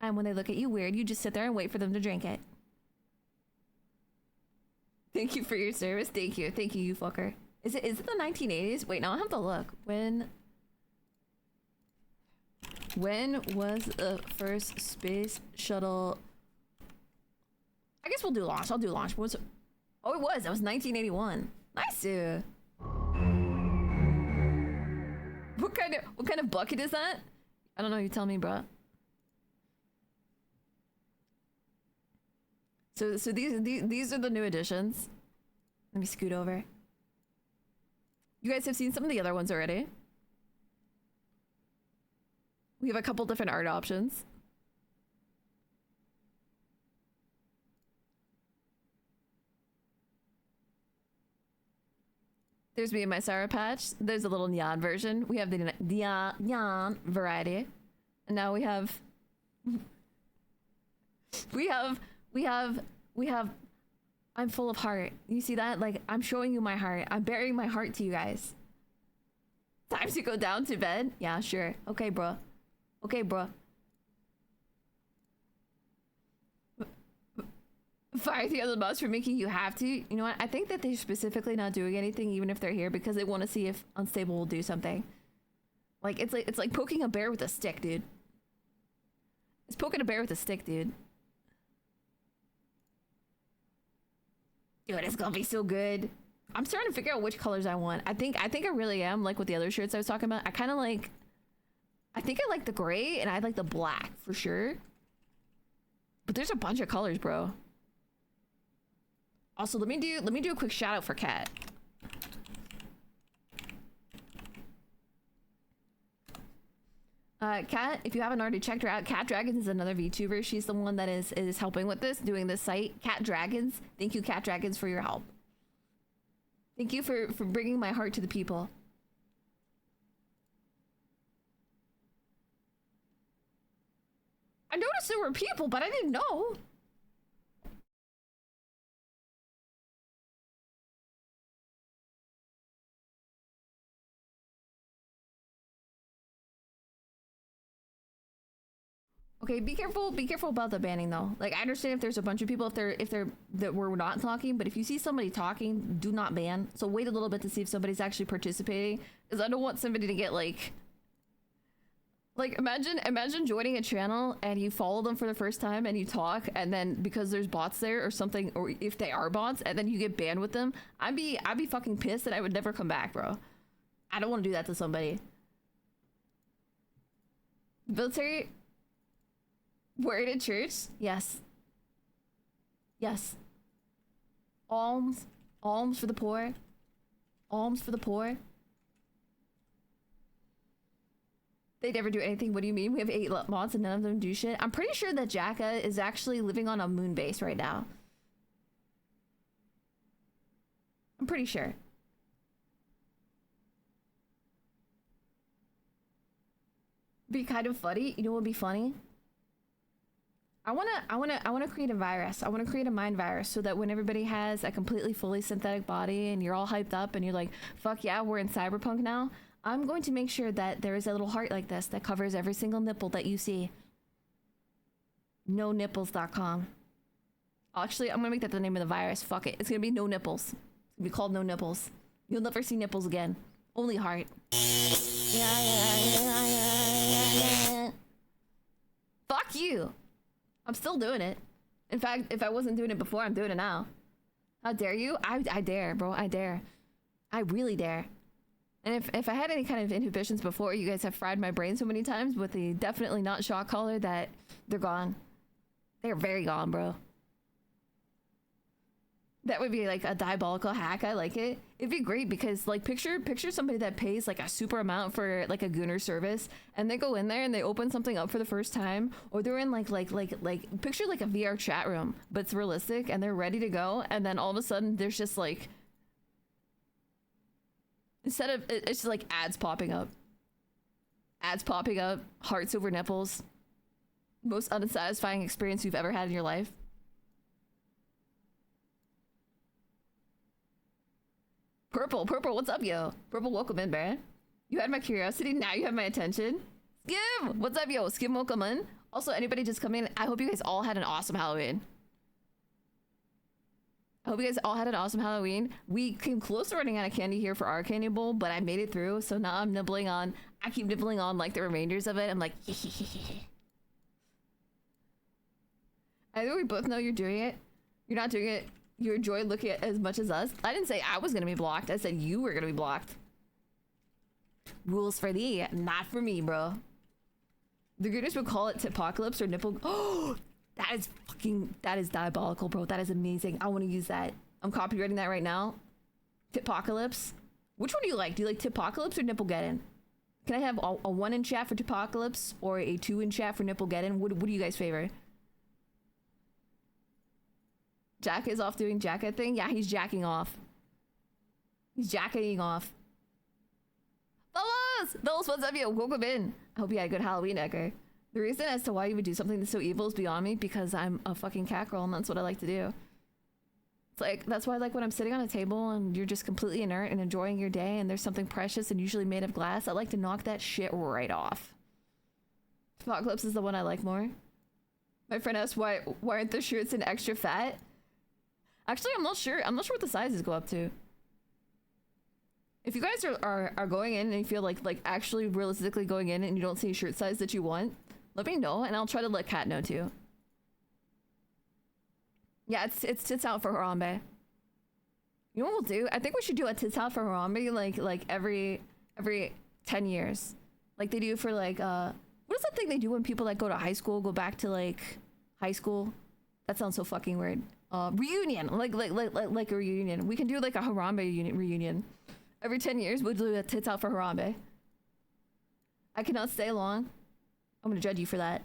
Speaker 1: And when they look at you weird, you just sit there and wait for them to drink it. Thank you for your service. Thank you, you fucker. Is it the 1980s? Wait, now I have to look. When was the first space shuttle? I guess we'll do launch. I'll do launch. Oh, it was. That was 1981. Nice. What kind of bucket is that? I don't know. You tell me, bro. So these are the new additions. Let me scoot over. You guys have seen some of the other ones already. We have a couple different art options. There's me and my Sour Patch. There's a little neon version. We have the neon variety. And now we have I'm full of heart. You see that? Like, I'm showing you my heart. I'm bearing my heart to you guys. Time to go down to bed? Yeah, sure. Okay, bro. Okay, bro. Fire the other boss for making you have to. You know what? I think that they're specifically not doing anything even if they're here because they want to see if Unstable will do something. Like, it's like poking a bear with a stick, dude. It's poking a bear with a stick, dude. Dude, it's gonna be so good. I'm starting to figure out which colors I want. I think I really am, like with the other shirts I was talking about. I think I like the gray and I like the black for sure. But there's a bunch of colors, bro. Also, let me do a quick shout out for Kat. Kat, if you haven't already checked her out, Cat Dragons is another VTuber. She's the one that is helping with this, doing this site. Cat Dragons. Thank you, Cat Dragons, for your help. Thank you for bringing my heart to the people. I noticed there were people, but I didn't know. Okay, be careful about the banning though. Like, I understand if there's a bunch of people, if they're that we're not talking, but if you see somebody talking, do not ban. So wait a little bit to see if somebody's actually participating, because I don't want somebody to get like imagine joining a channel and you follow them for the first time and you talk, and then because there's bots there or something, or if they are bots, and then you get banned with them, I'd be fucking pissed and I would never come back, bro. I don't want to do that to somebody. Military. Word at church? Yes. Yes. Alms for the poor. Alms for the poor. They never do anything. What do you mean? We have 8 mods and none of them do shit. I'm pretty sure that Jacka is actually living on a moon base right now. I'm pretty sure. Be kind of funny. You know what would be funny? I wanna create a virus. I wanna create a mind virus so that when everybody has a completely fully synthetic body and you're all hyped up and you're like, fuck yeah, we're in cyberpunk now. I'm going to make sure that there is a little heart like this that covers every single nipple that you see. NoNipples.com. Actually, I'm gonna make that the name of the virus. Fuck it. It's gonna be No Nipples. It's gonna be called No Nipples. You'll never see nipples again. Only heart. Fuck you. I'm still doing it. In fact, if I wasn't doing it before, I'm doing it now. How dare you? I dare, bro. I dare. I really dare. And if I had any kind of inhibitions before, you guys have fried my brain so many times with the definitely not shock collar that they're gone. They're very gone, bro. That would be like a diabolical hack. I like it. It'd be great because like picture somebody that pays like a super amount for like a Gooner service and they go in there and they open something up for the first time, or they're in like picture like a VR chat room, but it's realistic and they're ready to go, and then all of a sudden there's just like, instead of, it's just like ads popping up, hearts over nipples, most unsatisfying experience you've ever had in your life. Purple, what's up, yo? Purple, welcome in, man. You had my curiosity, now you have my attention. Skim, what's up, yo? Skim, welcome in. Also, anybody just come in, I hope you guys all had an awesome Halloween. We came close to running out of candy here for our candy bowl, but I made it through, so now I'm nibbling on, I keep nibbling on like the remainders of it. I'm like, I think we both know you're doing it. You're not doing it. You enjoy looking at as much as us. I didn't say I was gonna be blocked. I said you were gonna be blocked. Rules for thee, not for me, bro. The Gooners would call it Tipocalypse or nipple. Oh, that is diabolical, bro. That is amazing. I want to use that. I'm copywriting that right now. Tipocalypse. Which one do you like? Do you like Tipocalypse or Nipplegeddon? Can I have a 1 in chat for Tipocalypse or a 2 in chat for Nipplegeddon? What do you guys favor? Jack is off doing Jacka thing? Yeah, he's jacking off. He's jacking off. Fellas, what's up, yo? Welcome in. I hope you had a good Halloween, Edgar. The reason as to why you would do something that's so evil is beyond me, because I'm a fucking cat girl and that's what I like to do. It's like, that's why I like when I'm sitting on a table and you're just completely inert and enjoying your day and there's something precious and usually made of glass, I like to knock that shit right off. Apocalypse is the one I like more. My friend asked why aren't the shirts in extra fat? Actually, I'm not sure what the sizes go up to. If you guys are going in and you feel like actually realistically going in and you don't see a shirt size that you want, let me know and I'll try to let Kat know too. Yeah, it's tits out for Harambe. You know what we'll do? I think we should do a tits out for Harambe like every 10 years. Like they do for like what is that thing they do when people like go to high school, go back to like high school? That sounds so fucking weird. Reunion, like a reunion. We can do like a Harambe reunion. Every 10 years, we'll do a tits out for Harambe. I cannot stay long. I'm gonna judge you for that.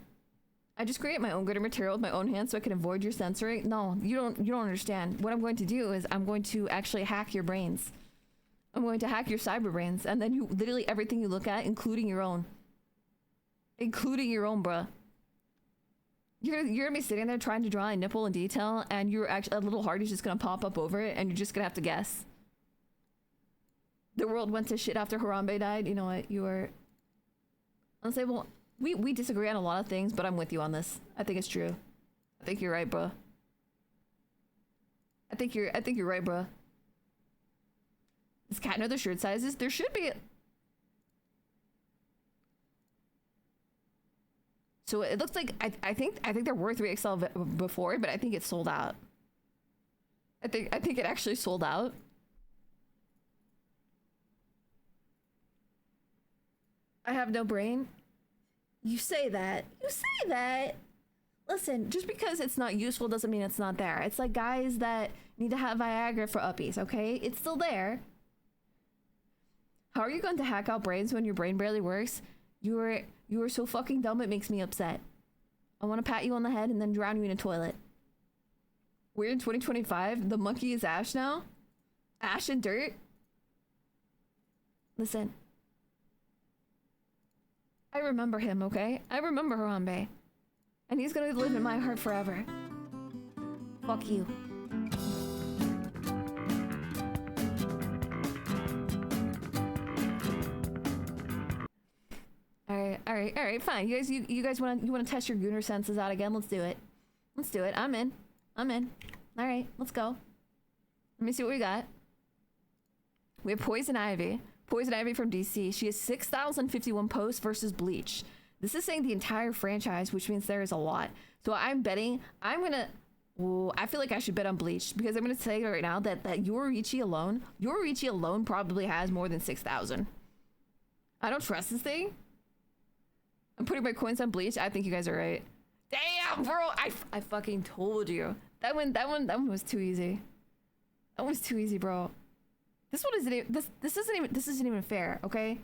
Speaker 1: I just create my own glitter material with my own hands so I can avoid your censoring. No, you don't understand. What I'm going to do is I'm going to actually hack your brains. I'm going to hack your cyber brains, and then you literally everything you look at, including your own, bruh. You're gonna be sitting there trying to draw a nipple in detail, and you're actually a little heart is just gonna pop up over it, and you're just gonna have to guess. The world went to shit after Harambe died. You know what? You are unstable. We disagree on a lot of things, but I'm with you on this. I think it's true. I think you're right, bro. I think you're right, bro. Does Cat know the shirt sizes? There should be. So it looks like I think there were 3XL before, but I think it's sold out. I think it actually sold out. I have no brain. You say that. Listen, just because it's not useful doesn't mean it's not there. It's like guys that need to have Viagra for uppies, okay? It's still there. How are you going to hack out brains when your brain barely works? You were so fucking dumb it makes me upset. I want to pat you on the head and then drown you in a toilet. We're in 2025. The monkey is Ash now. Ash and dirt. Listen. I remember him, okay? I remember Harambe. And he's gonna live in my heart forever. Fuck you. Alright, fine. You guys wanna test your gooner senses out again? Let's do it. Let's do it. I'm in. Alright, let's go. Let me see what we got. We have Poison Ivy. Poison Ivy from DC. She has 6,051 posts versus Bleach. This is saying the entire franchise, which means there is a lot. So I'm betting, I feel like I should bet on Bleach because I'm gonna say right now that Yoruichi alone probably has more than 6,000. I don't trust this thing. I'm putting my coins on Bleach. I think you guys are right. Damn, bro! I fucking told you. That one was too easy. That was too easy, bro. This one isn't even, this isn't even fair, okay?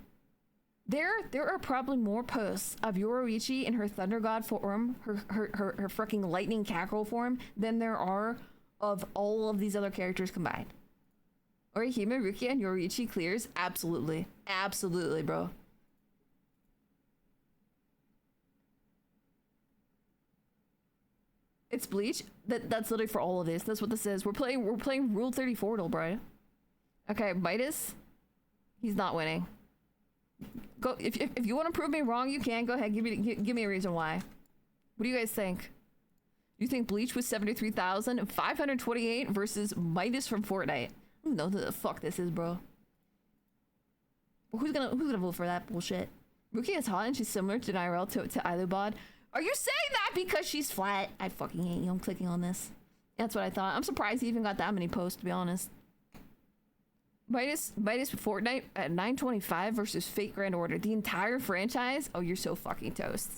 Speaker 1: There are probably more posts of Yoruichi in her Thunder God form, her fucking lightning cackle form, than there are of all of these other characters combined. Orihime, Rukia, and Yoruichi clears? Absolutely. Absolutely, bro. It's Bleach? That's literally for all of this. That's what this is. We're playing Rule 34, bro. Okay, Midas. He's not winning. Go if you want to prove me wrong, you can. Go ahead. Give me a reason why. What do you guys think? You think Bleach was 73,528 versus Midas from Fortnite? Who knows what the fuck this is, bro? Who's gonna vote for that bullshit? Rukia is hot and she's similar to Nirel to Ilubod. Are you saying that because she's flat? I fucking hate you. I'm clicking on this. That's what I thought. I'm surprised he even got that many posts, to be honest. Midas Fortnite at 925 versus Fate Grand Order. The entire franchise? Oh, you're so fucking toast.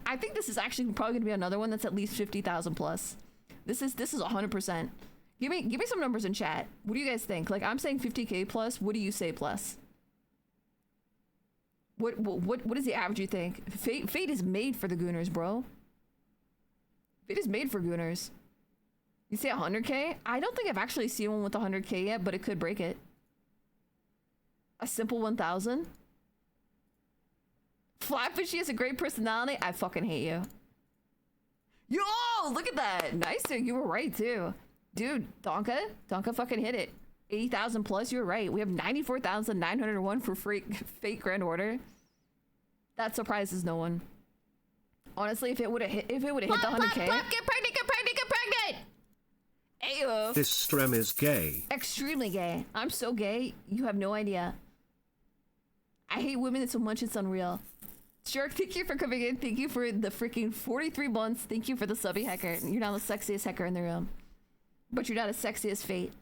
Speaker 1: I think this is actually probably gonna be another one that's at least 50,000 plus. This is 100%. Give me some numbers in chat. What do you guys think? Like, I'm saying 50k plus. What do you say plus? What is the average you think? Fate is made for the Gooners, bro. Fate is made for Gooners. You say 100k? I don't think I've actually seen one with 100k yet, but it could break it. A simple 1,000? Flatfishy has a great personality. I fucking hate you. Yo, look at that. Nice, dude. You were right, too. Dude, Donka fucking hit it. 80,000 plus, you were right. We have 94,901 for Fate Grand Order. That surprises no one. Honestly, if it would have hit the 100k. Get pregnant! Ayo.
Speaker 3: This Strem is gay.
Speaker 1: Extremely gay. I'm so gay, you have no idea. I hate women so much it's unreal. Shark, thank you for coming in. Thank you for the freaking 43 months. Thank you for the subby hacker. You're now the sexiest hacker in the room. But you're not as sexy as Fate.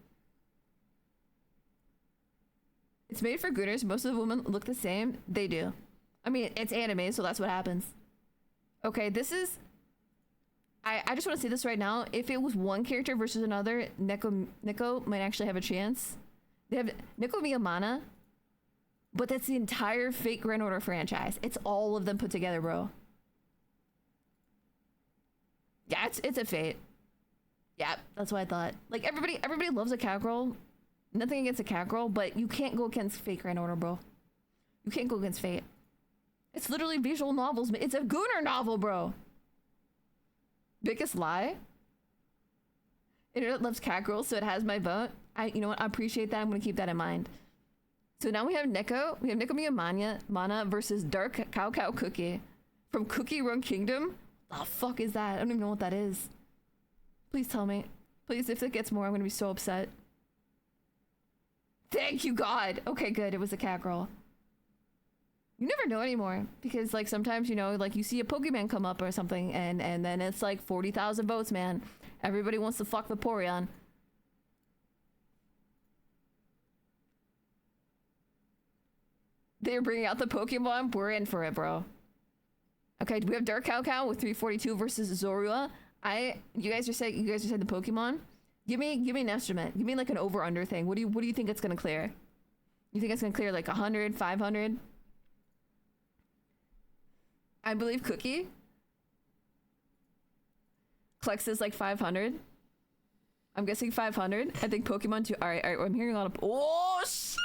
Speaker 1: It's made for Gooners. Most of the women look the same. They do. I mean, it's anime, so that's what happens. Okay, this is... I just want to say this right now. If it was one character versus another, Neko might actually have a chance. They have Neko Miyamana, but that's the entire Fate Grand Order franchise. It's all of them put together, bro. Yeah, it's a Fate. Yeah, that's what I thought. Like, everybody loves a cowgirl. Nothing against a cowgirl, but you can't go against Fate Grand Order, bro. You can't go against Fate. It's literally visual novels. It's a Gooner novel, bro. Biggest lie? Internet loves catgirls, so it has my vote. You know what? I appreciate that. I'm gonna keep that in mind. So now we have Neko. We have Neko Mana versus Dark Cow Cookie from Cookie Run Kingdom. The fuck is that? I don't even know what that is. Please tell me. Please, if it gets more, I'm gonna be so upset. Thank you, God. Okay, good. It was a catgirl. You never know anymore because, like, sometimes, you know, like, you see a Pokemon come up or something and then it's like 40,000 votes, man. Everybody wants to fuck Vaporeon. They're bringing out the Pokemon. We're in for it, bro. Okay, we have Dark Cow with 342 versus Zorua. You guys are saying the Pokemon. Give me an estimate. Give me like an over under thing. What do you think it's gonna clear? You think it's gonna clear like 100, 500? I believe Cookie. Klex is like 500. I'm guessing 500. I think Pokemon too. All right. I'm hearing a lot of. Oh shit!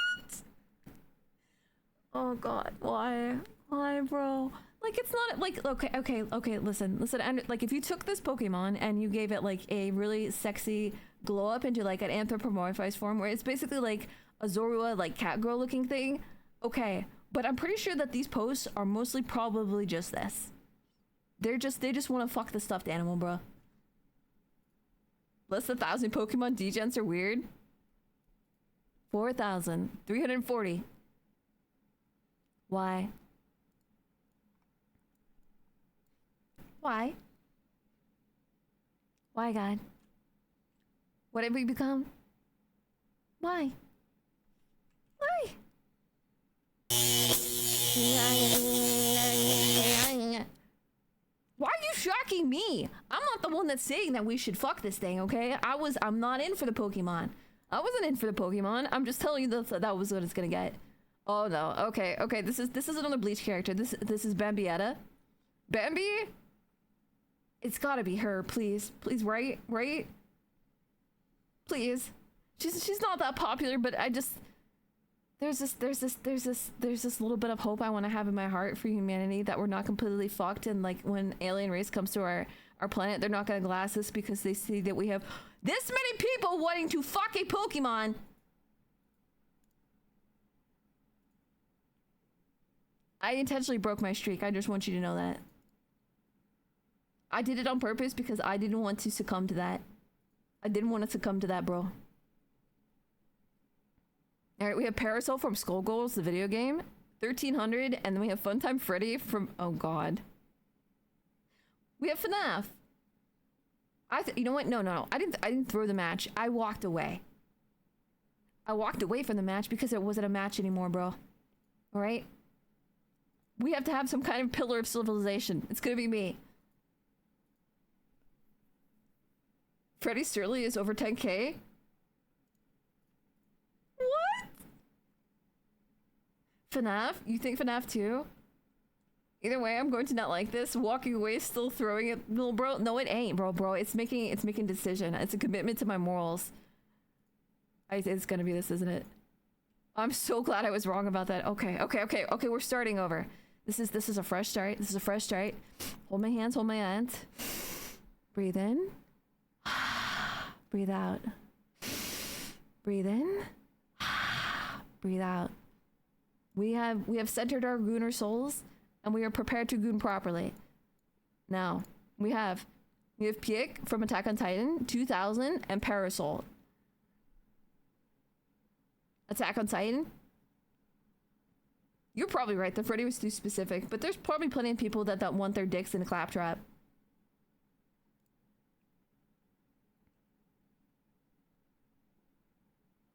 Speaker 1: Oh god, why, bro? Like it's not like okay. Listen. And like if you took this Pokemon and you gave it like a really sexy glow up into like an anthropomorphized form, where it's basically like a Zorua like cat girl looking thing. Okay, but I'm pretty sure that these posts are mostly probably just this. They just want to fuck the stuffed animal, bro. Less than 1,000 Pokemon degens are weird. 4,340. Why? Why? Why, God? What have we become? Why? Why? Why are you shocking me? I'm not the one that's saying that we should fuck this thing, okay? I'm not in for the Pokemon. I wasn't in for the Pokemon. I'm just telling you that was what it's gonna get. Oh no. Okay. This is another Bleach character. This is Bambietta. Bambi? It's gotta be her, please. Please, right? Please. She's not that popular, but I just there's this little bit of hope I want to have in my heart for humanity, that we're not completely fucked, and like when alien race comes to our planet, they're not gonna glass us because they see that we have this many people wanting to fuck a Pokemon. I intentionally broke my streak. I just want you to know that. I did it on purpose because I didn't want to succumb to that. I didn't want to succumb to that, bro. Alright, we have Parasol from Skullgirls, the video game. 1,300, and then we have Funtime Freddy from... Oh, God. We have FNAF. You know what? No. I didn't throw the match. I walked away. I walked away from the match because it wasn't a match anymore, bro. Alright? We have to have some kind of pillar of civilization. It's gonna be me. Freddie Sturley is over 10K? What? FNAF? You think FNAF too? Either way, I'm going to not like this. Walking away, still throwing it. No, bro. No, it ain't, bro. It's making decision. It's a commitment to my morals. It's gonna be this, isn't it? I'm so glad I was wrong about that. Okay. We're starting over. This is a fresh start. Hold my hands. Breathe in. Breathe out. Breathe in. Breathe out. We have centered our gooner souls, and we are prepared to goon properly. Now, we have Piek from Attack on Titan, 2000, and Parasol. Attack on Titan? You're probably right, the Freddy was too specific, but there's probably plenty of people that want their dicks in a claptrap.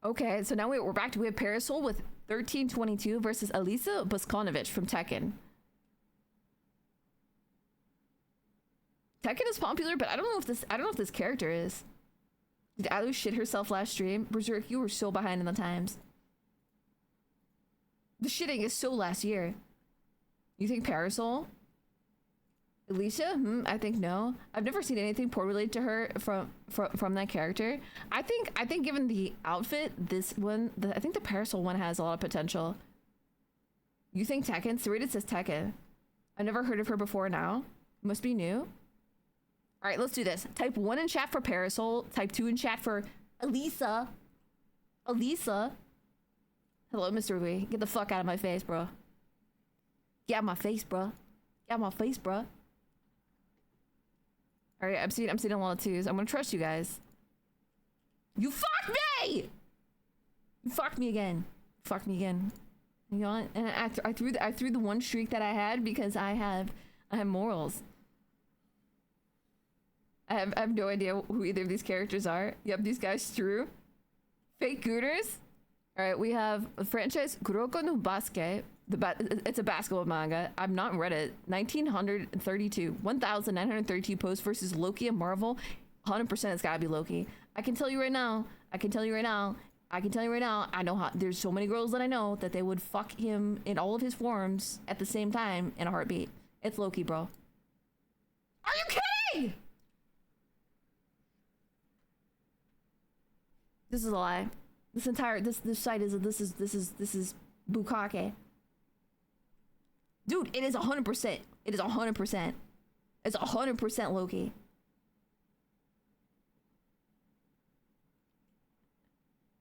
Speaker 1: Okay, so now we're back to, we have Parasol with 1322 versus Elisa Boskonovich from Tekken. Tekken is popular, but I don't know if this character is. Did Alu shit herself last stream? Berserk, you were so behind in the times. The shitting is so last year. You think Parasol? Alicia? I think no. I've never seen anything poor related to her from that character. I think given the outfit, I think the Parasol one has a lot of potential. You think Tekken? Sarita says Tekken. I've never heard of her before now. Must be new. All right, let's do this. Type 1 in chat for Parasol. Type 2 in chat for Elisa. Hello, Mr. Lee. Get the fuck out of my face, bro. Get out of my face, bro. All right, I'm seeing a lot of twos. I'm gonna trust you guys. You fucked me! You fucked me again. You know what? And I threw the one streak that I had because I have morals. I have no idea who either of these characters are. Yep, these guys threw. Fake Gooners. All right, we have a franchise Kuroko no Basket. It's a basketball manga. I've not read it. 1,932 posts versus Loki and Marvel. 100% it's gotta be Loki. I can tell you right now. I know how there's so many girls that I know that they would fuck him in all of his forms at the same time in a heartbeat. It's Loki, bro. Are you kidding? This is a lie. This entire this site is this is Bukake. Dude, it is 100%. It is 100%. It's 100% Loki.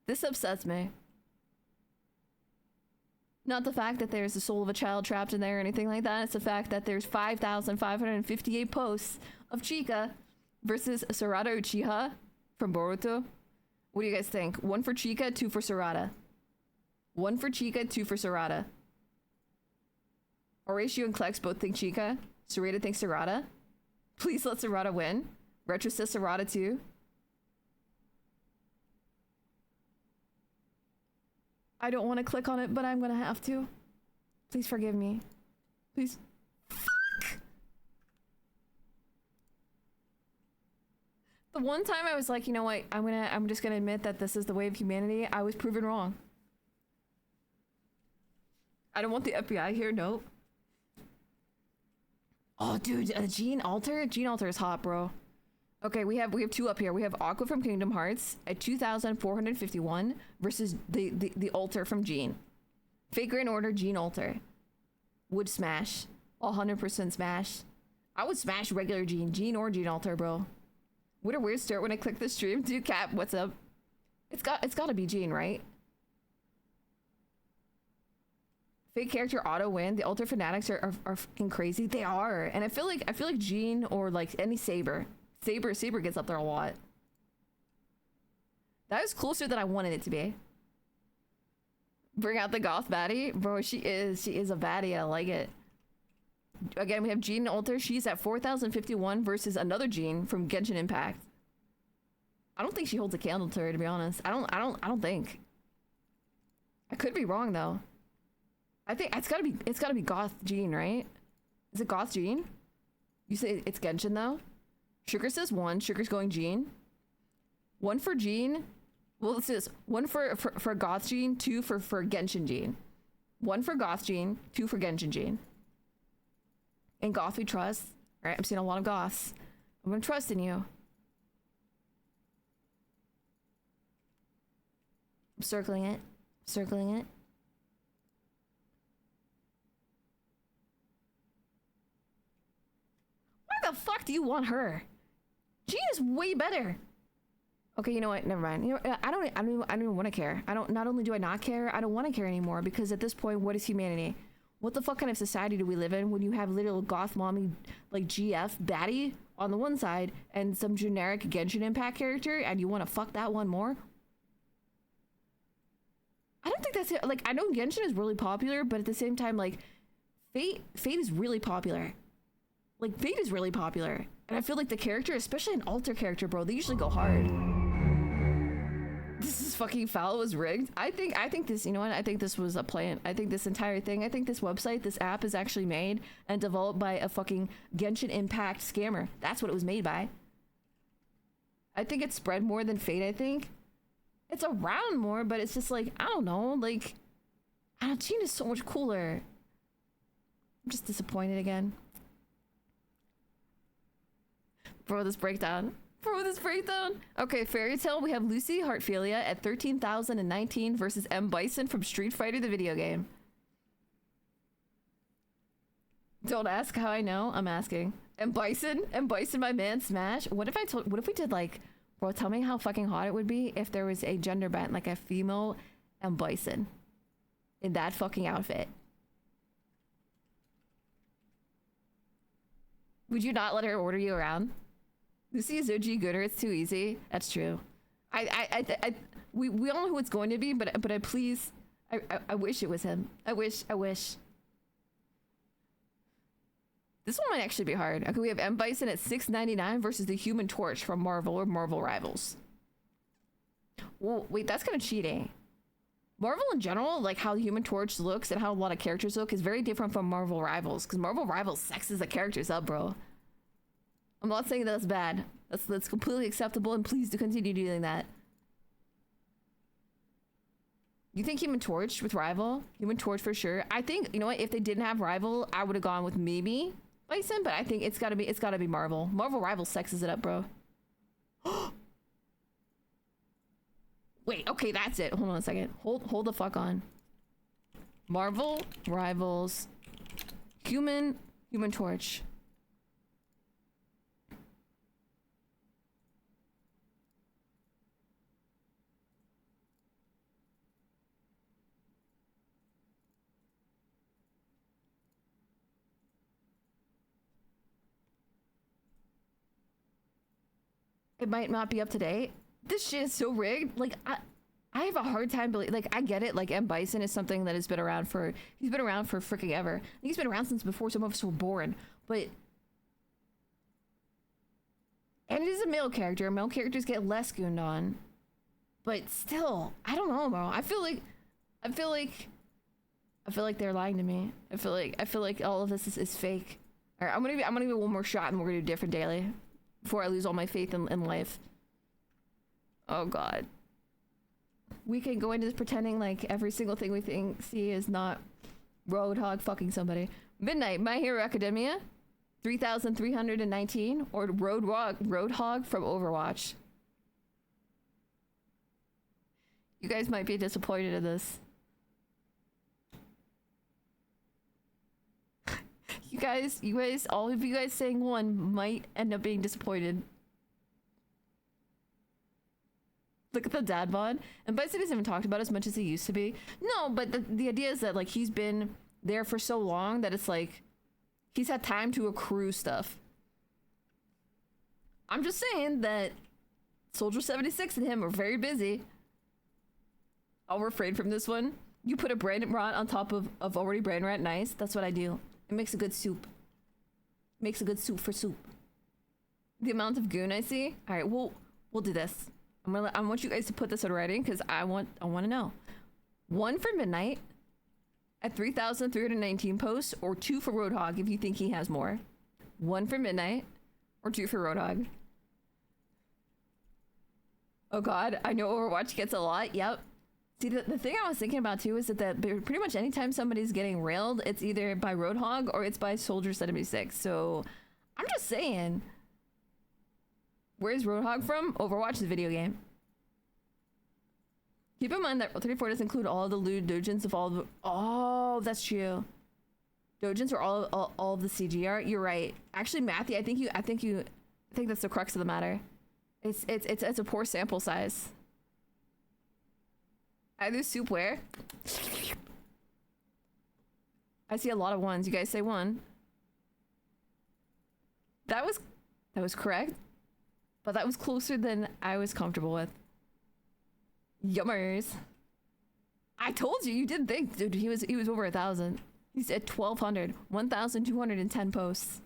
Speaker 1: This upsets me. Not the fact that there's the soul of a child trapped in there or anything like that. It's the fact that there's 5,558 posts of Chika versus Sarada Uchiha from Boruto. What do you guys think? 1 for Chika, 2 for Sarada. 1 for Chika, 2 for Sarada. Horatio and Klex both think Chika. Sarada thinks Sarada. Please let Sarada win. Retro says Sarada too. I don't want to click on it, but I'm gonna have to. Please forgive me. Please. Fuck! The one time I was like, you know what, I'm just gonna admit that this is the way of humanity, I was proven wrong. I don't want the FBI here, nope. Oh, dude, Gene Alter? Gene Alter is hot, bro. Okay, we have 2 up here. We have Aqua from Kingdom Hearts at 2,451 versus the Alter from Gene. Fake Grand Order, Gene Alter. Would smash. 100% smash. I would smash regular Gene. Gene or Gene Alter, bro. What a weird start when I click the stream. Dude, Cap, what's up? It's gotta be Gene, right? Fake character auto win. The Alter fanatics are fucking crazy. They are. And I feel like Gene or like any Saber gets up there a lot. That was closer than I wanted it to be. Bring out the goth baddie. Bro, she is a baddie. I like it. Again, we have Gene Alter. She's at 4,051 versus another Gene from Genshin Impact. I don't think she holds a candle to her, to be honest. I don't think. I could be wrong though. I think it's gotta be goth Gene, right? Is it goth Gene? You say it's Genshin though? Sugar says 1. Sugar's going Gene. 1 for Gene. Well, let's do this. 1 for Goth Gene, 2 for Genshin Gene. 1 for Goth Gene, 2 for Genshin Gene. In Goth we trust. All right, I'm seeing a lot of Goths. I'm gonna trust in you. I'm circling it. Circling it. Why the fuck do you want her? Gene is way better. Okay, you know what? Never mind. You know, I don't even want to care. Not only do I not care, I don't want to care anymore, because at this point, what is humanity? What the fuck kind of society do we live in when you have little goth mommy like GF baddie on the one side and some generic Genshin Impact character, and you want to fuck that one more? I don't think that's it. Like, I know Genshin is really popular, but at the same time, like, Fate is really popular. Like, Fate is really popular. And I feel like the character, especially an Alter character, bro, they usually go hard. This is fucking foul. It was rigged. I think this, you know what? I think this was a plan. I think this entire thing, I think this website, this app is actually made and developed by a fucking Genshin Impact scammer. That's what it was made by. I think it's spread more than Fate, I think. It's around more, but it's just like, I don't know, like, Gene is so much cooler. I'm just disappointed again. Bro, this breakdown. Okay, Fairy Tail, we have Lucy Heartphilia at 13,019 versus M. Bison from Street Fighter, the video game. Don't ask how I know, I'm asking. M. Bison, my man, smash. What if we did like, bro, tell me how fucking hot it would be if there was a gender bent, like a female M. Bison in that fucking outfit. Would you not let her order you around? Lucy is OG gooder. It's too easy. That's true. We all know who it's going to be, but I please, I wish it was him. I wish. This one might actually be hard. Okay, we have M. Bison at 699 versus the Human Torch from Marvel or Marvel Rivals. Well, wait, that's kind of cheating. Marvel in general, like how the Human Torch looks and how a lot of characters look, is very different from Marvel Rivals, because Marvel Rivals sexes the characters up, bro. I'm not saying that's bad. That's completely acceptable, and please do continue doing that. You think Human Torch with Rival? Human Torch for sure. I think, you know what, if they didn't have Rival, I would have gone with maybe Bison, but I think it's gotta be Marvel. Marvel Rivals sexes it up, bro. Wait, okay, that's it. Hold on a second. Hold the fuck on. Marvel Rivals Human Torch. It might not be up to date. This shit is so rigged. Like, I have a hard time believing. Like, I get it. Like, M. Bison is something that has been around for. He's been around for freaking ever. He's been around since before some of us were born. But. And it is a male character. Male characters get less gooned on. But still, I don't know, bro. I feel like they're lying to me. I feel like all of this is fake. All right, I'm gonna give it one more shot, and we're gonna do different daily. Before I lose all my faith in life. Oh god. We can go into this pretending like every single thing we see is not Roadhog fucking somebody. Midnight, My Hero Academia, 3,319, or Roadhog from Overwatch. You guys might be disappointed in this. You guys, all of you guys saying one might end up being disappointed. Look at the dad bod. And Bison isn't even talked about as much as he used to be. No, but the idea is that, like, he's been there for so long that it's like he's had time to accrue stuff. I'm just saying that Soldier 76 and him are very busy. I'll refrain from this one. You put a brain rot on top of already brain rot, nice. That's what I do. It makes a good soup. Makes a good soup for soup. The amount of goon I see. All right, we'll do this. I want you guys to put this in writing because I want to know. 1 for Midnight at 3,319 posts, or 2 for Roadhog if you think he has more. 1 for Midnight or 2 for Roadhog. Oh god, I know Overwatch gets a lot. Yep. See, the thing I was thinking about too is that pretty much anytime somebody's getting railed, it's either by Roadhog or it's by Soldier 76. So I'm just saying, where's Roadhog from? Overwatch, the video game. Keep in mind that 34 does include all the lewd dojins of all the. Oh, that's true. Dojins are all of the CGR. You're right. Actually, Matthew, I think that's the crux of the matter. It's a poor sample size. Either soup where? I see a lot of ones. You guys say 1. That was correct. But that was closer than I was comfortable with. Yummers. I told you, you didn't think, dude, he was over 1,000. He's at 1,200. 1,210 posts.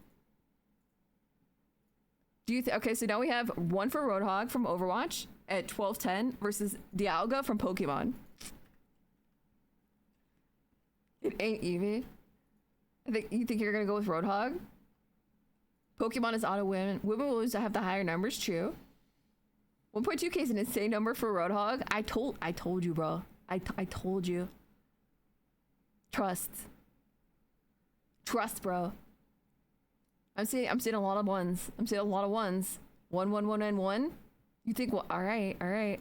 Speaker 1: Do you okay, so now we have 1 for Roadhog from Overwatch at 1210 versus Dialga from Pokemon. It ain't Eevee. You think you're gonna go with Roadhog? Pokemon is auto win. Women will always have the higher numbers, true. 1.2k is an insane number for Roadhog. I told you, bro. I told you. Trust, bro. I'm seeing a lot of ones. I'm seeing a lot of ones. 1, 1, 1, and 1. You think, well, all right.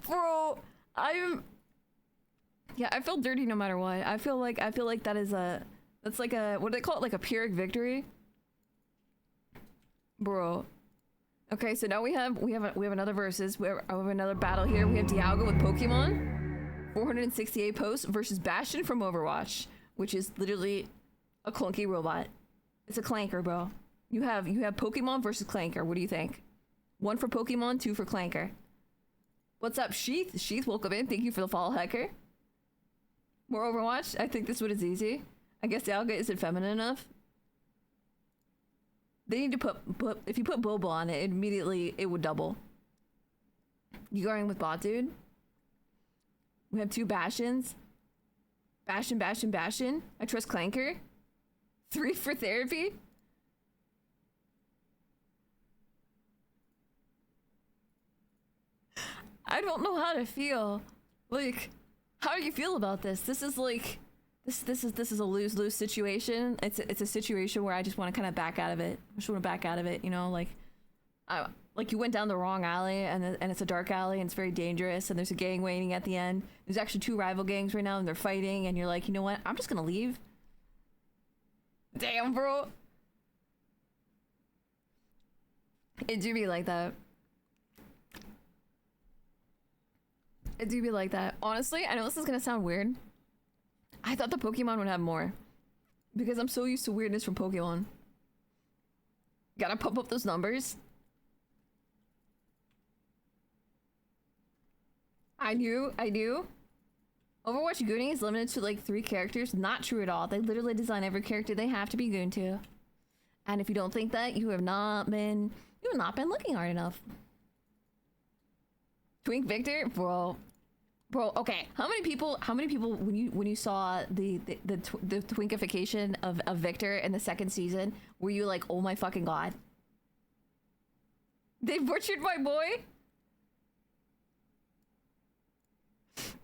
Speaker 1: Bro, I feel dirty no matter what. I feel like that's like a, what do they call it? Like a Pyrrhic victory? Bro. Okay, so now we have another versus. We have another battle here. We have Dialga with Pokemon, 468 posts versus Bastion from Overwatch, which is literally a clunky robot. It's a clanker, bro. You have Pokemon versus clanker. What do you think? 1 for Pokemon, 2 for clanker. What's up, Sheath? Sheath, welcome in. Thank you for the follow, Hacker. More Overwatch. I think this one is easy. I guess Dialga isn't feminine enough. They need to put if you put Bobo on it, immediately it would double. You going with bot, dude? We have 2 Bastions. Bastion. I trust Clanker. 3 for Therapy. I don't know how to feel. Like, how do you feel about this? This is like, this is a lose-lose situation. It's a situation where I just want to kind of back out of it. I just want to back out of it, you know, like you went down the wrong alley and it's a dark alley and it's very dangerous and there's a gang waiting at the end. There's actually two rival gangs right now and they're fighting and you're like, you know what? I'm just gonna leave. Damn, bro. It do be like that. It do be like that. Honestly, I know this is gonna sound weird. I thought the Pokemon would have more. Because I'm so used to weirdness from Pokemon. Gotta pump up those numbers. I do. Overwatch Gooning is limited to like 3 characters. Not true at all. They literally design every character they have to be gooned to. And if you don't think that, you have not been looking hard enough. Twink Victor, bro, okay. How many people when you saw the twinkification of Victor in the 2nd season, were you like, oh my fucking god, they butchered my boy?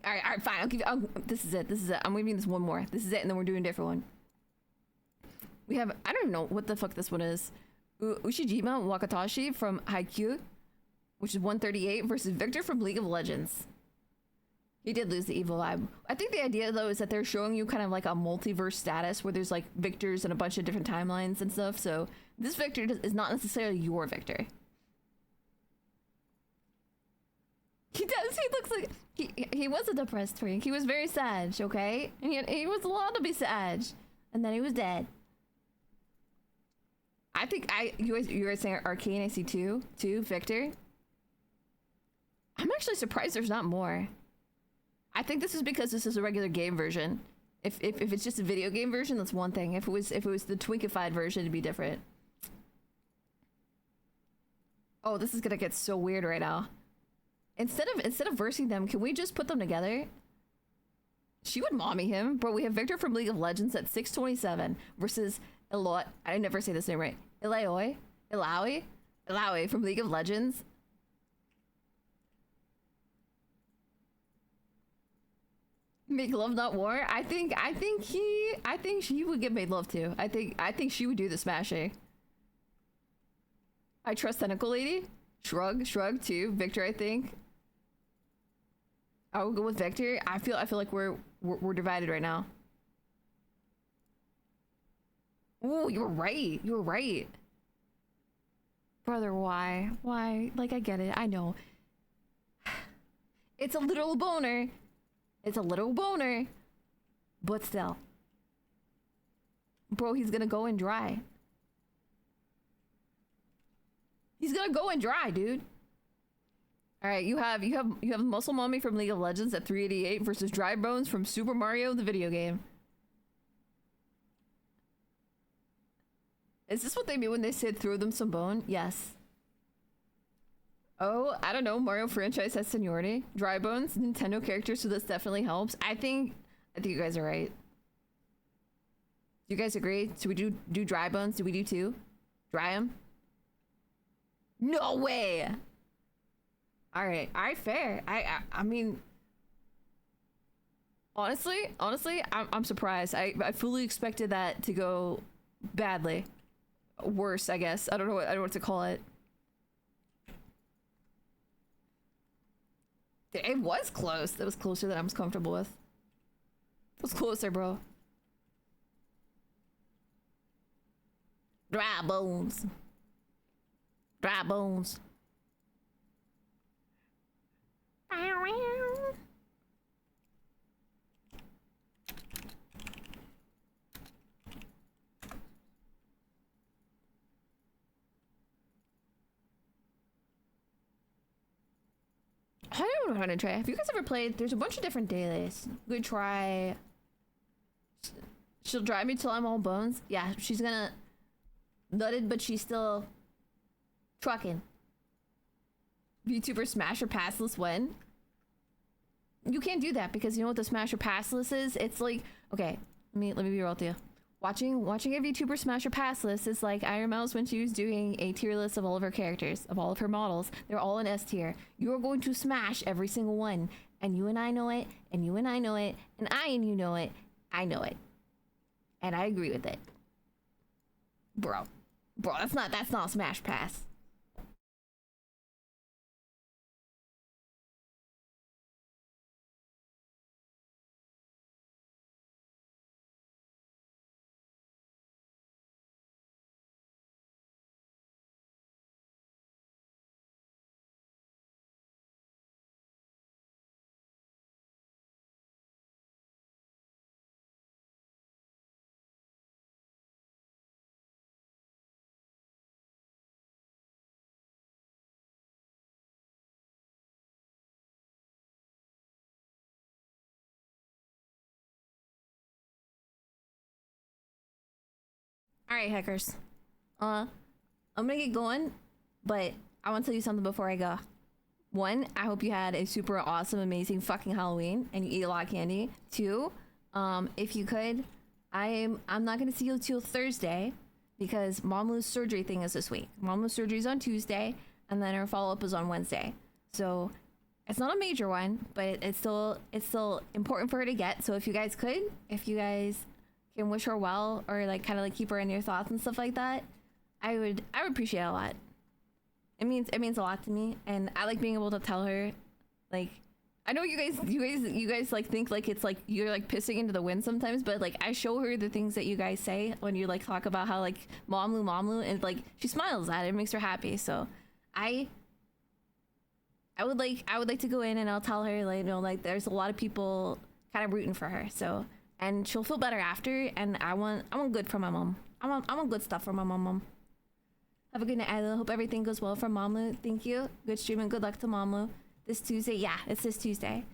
Speaker 1: All right, fine. I'll give you. This is it. I'm giving this one more. This is it, and then we're doing a different one. We have. I don't even know what the fuck this one is. Ushijima Wakatashi from Haikyuu, which is 138 versus Victor from League of Legends. He did lose the evil vibe. I think the idea though is that they're showing you kind of like a multiverse status where there's like Victors and a bunch of different timelines and stuff. So this Victor is not necessarily your Victor. He does. He looks like he was a depressed twink. He was very sad. Okay, and he was allowed to be sad, and then he was dead. I think you were saying Arcane. I see two Victor. I'm actually surprised there's not more. I think this is because this is a regular game version. If it's just a video game version, that's one thing. If it was the twinkified version, it'd be different. Oh, this is gonna get so weird right now. Instead of versing them, can we just put them together? She would mommy him, but we have Victor from League of Legends at 627 versus Eloy. I never say this name right. Ilaoi from League of Legends. Make love, not war. I think she would get made love to. I think she would do the smashing. I trust Tentacle Lady. Shrug too. Victor, I think. I will go with Victor. I feel like we're divided right now. Ooh, you're right. Brother, why? Like, I get it. I know. It's a little boner. But still. Bro, he's gonna go and dry. Dude. All right, you have Muscle Mommy from League of Legends at 388 versus Dry Bones from Super Mario the video game. Is this what they mean when they said throw them some bone? Yes. Oh, I don't know. Mario franchise has seniority. Dry Bones, Nintendo character, so this definitely helps. I think you guys are right. Do you guys agree? So we do Dry Bones? Do we do 2? Dry them? No way. All right, fair. I mean, honestly, I'm surprised. I fully expected that to go badly, worse, I guess. I don't know what to call it. It was close. That was closer than I was comfortable with. It was closer, bro. Dry bones. I don't know how to try. Have you guys ever played? There's a bunch of different dailies. Good try. She'll drive me till I'm all bones. Yeah, she's gonna nutted, but she's still trucking. VTuber smash or passless when? You can't do that because you know what the smash or passless is? It's like, okay, let me be real with you. Watching a VTuber smash her pass list is like Iron Mouse when she was doing a tier list of all of her characters, of all of her models. They're all in S tier. You're going to smash every single one. And you and I know it, and you and I know it, and you know it. I know it. And I agree with it. Bro, that's not smash pass. All right, hackers. I'm gonna get going, but I want to tell you something before I go. One, I hope you had a super awesome, amazing fucking Halloween and you eat a lot of candy. Two, if you could, I'm not gonna see you till Thursday because Mom Lou's surgery thing is this week. Mom Lou's surgery is on Tuesday, and then her follow up is on Wednesday. So it's not a major one, but it's still important for her to get. So if you guys can wish her well, or like kind of like keep her in your thoughts and stuff like that, I would appreciate it a lot. It means a lot to me, and I like being able to tell her, like, I know you guys like think like it's like you're like pissing into the wind sometimes, but like I show her the things that you guys say when you like talk about how like Mom Lou, and like she smiles at it. It makes her happy. So I would like to go in and I'll tell her, like, you know, like there's a lot of people kind of rooting for her. So, and she'll feel better after, and I want good for my mom. I want good stuff for my mom. Have a good night, Isla. Hope everything goes well for Mom Lou. Thank you. Good stream and good luck to Mom Lou. This Tuesday, yeah, it's this Tuesday.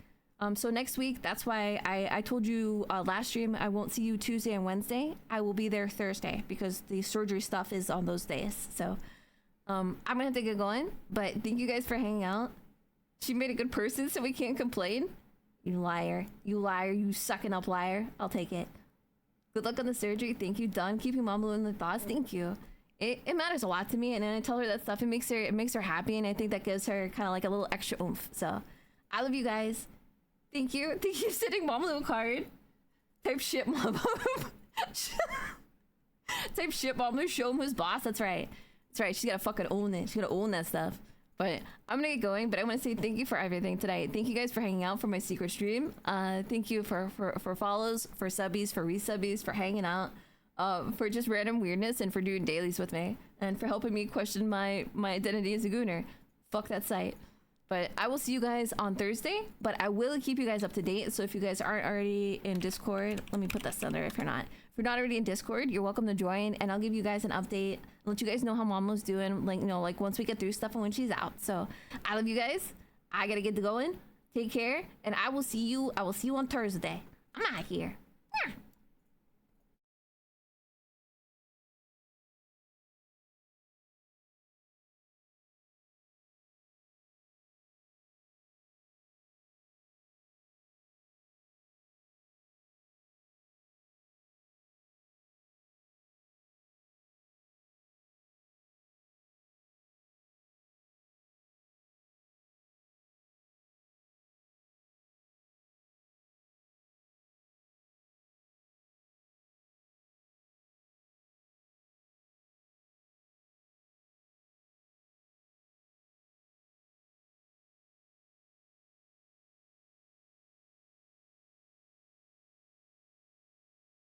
Speaker 1: So next week, that's why I told you last stream I won't see you Tuesday and Wednesday. I will be there Thursday because the surgery stuff is on those days. So I'm gonna have to get going, but thank you guys for hanging out. She made a good person, so we can't complain. You liar, you sucking up liar. I'll take it. Good luck on the surgery. Thank you. Done keeping Mom Lou in the thoughts. Thank you. It matters a lot to me, and then I tell her that stuff. It makes her happy, and I think that gives her kind of like a little extra oomph. So I love you guys. Thank you. Thank you for sending Mom Lou a card. Type shit, Mom. Type shit, Mom Lou. Show him who's boss. That's right. That's right. She's gotta fucking own it. She's gotta own that stuff. But I'm gonna get going. But I want to say thank you for everything tonight. Thank you guys for hanging out for my secret stream. Thank you for follows, for subbies, for resubbies, for hanging out. For just random weirdness, and for doing dailies with me, and for helping me question my identity as a gooner. Fuck that site. But I will see you guys on Thursday, but I will keep you guys up to date. So if you guys aren't already in Discord, let me put this down there. If you're not already in Discord, you're welcome to join, and I'll give you guys an update, let you guys know how Mom was doing, like, you know, like once we get through stuff and when she's out. So I love you guys. I gotta get to going. Take care, and I will see you on Thursday. I'm out here.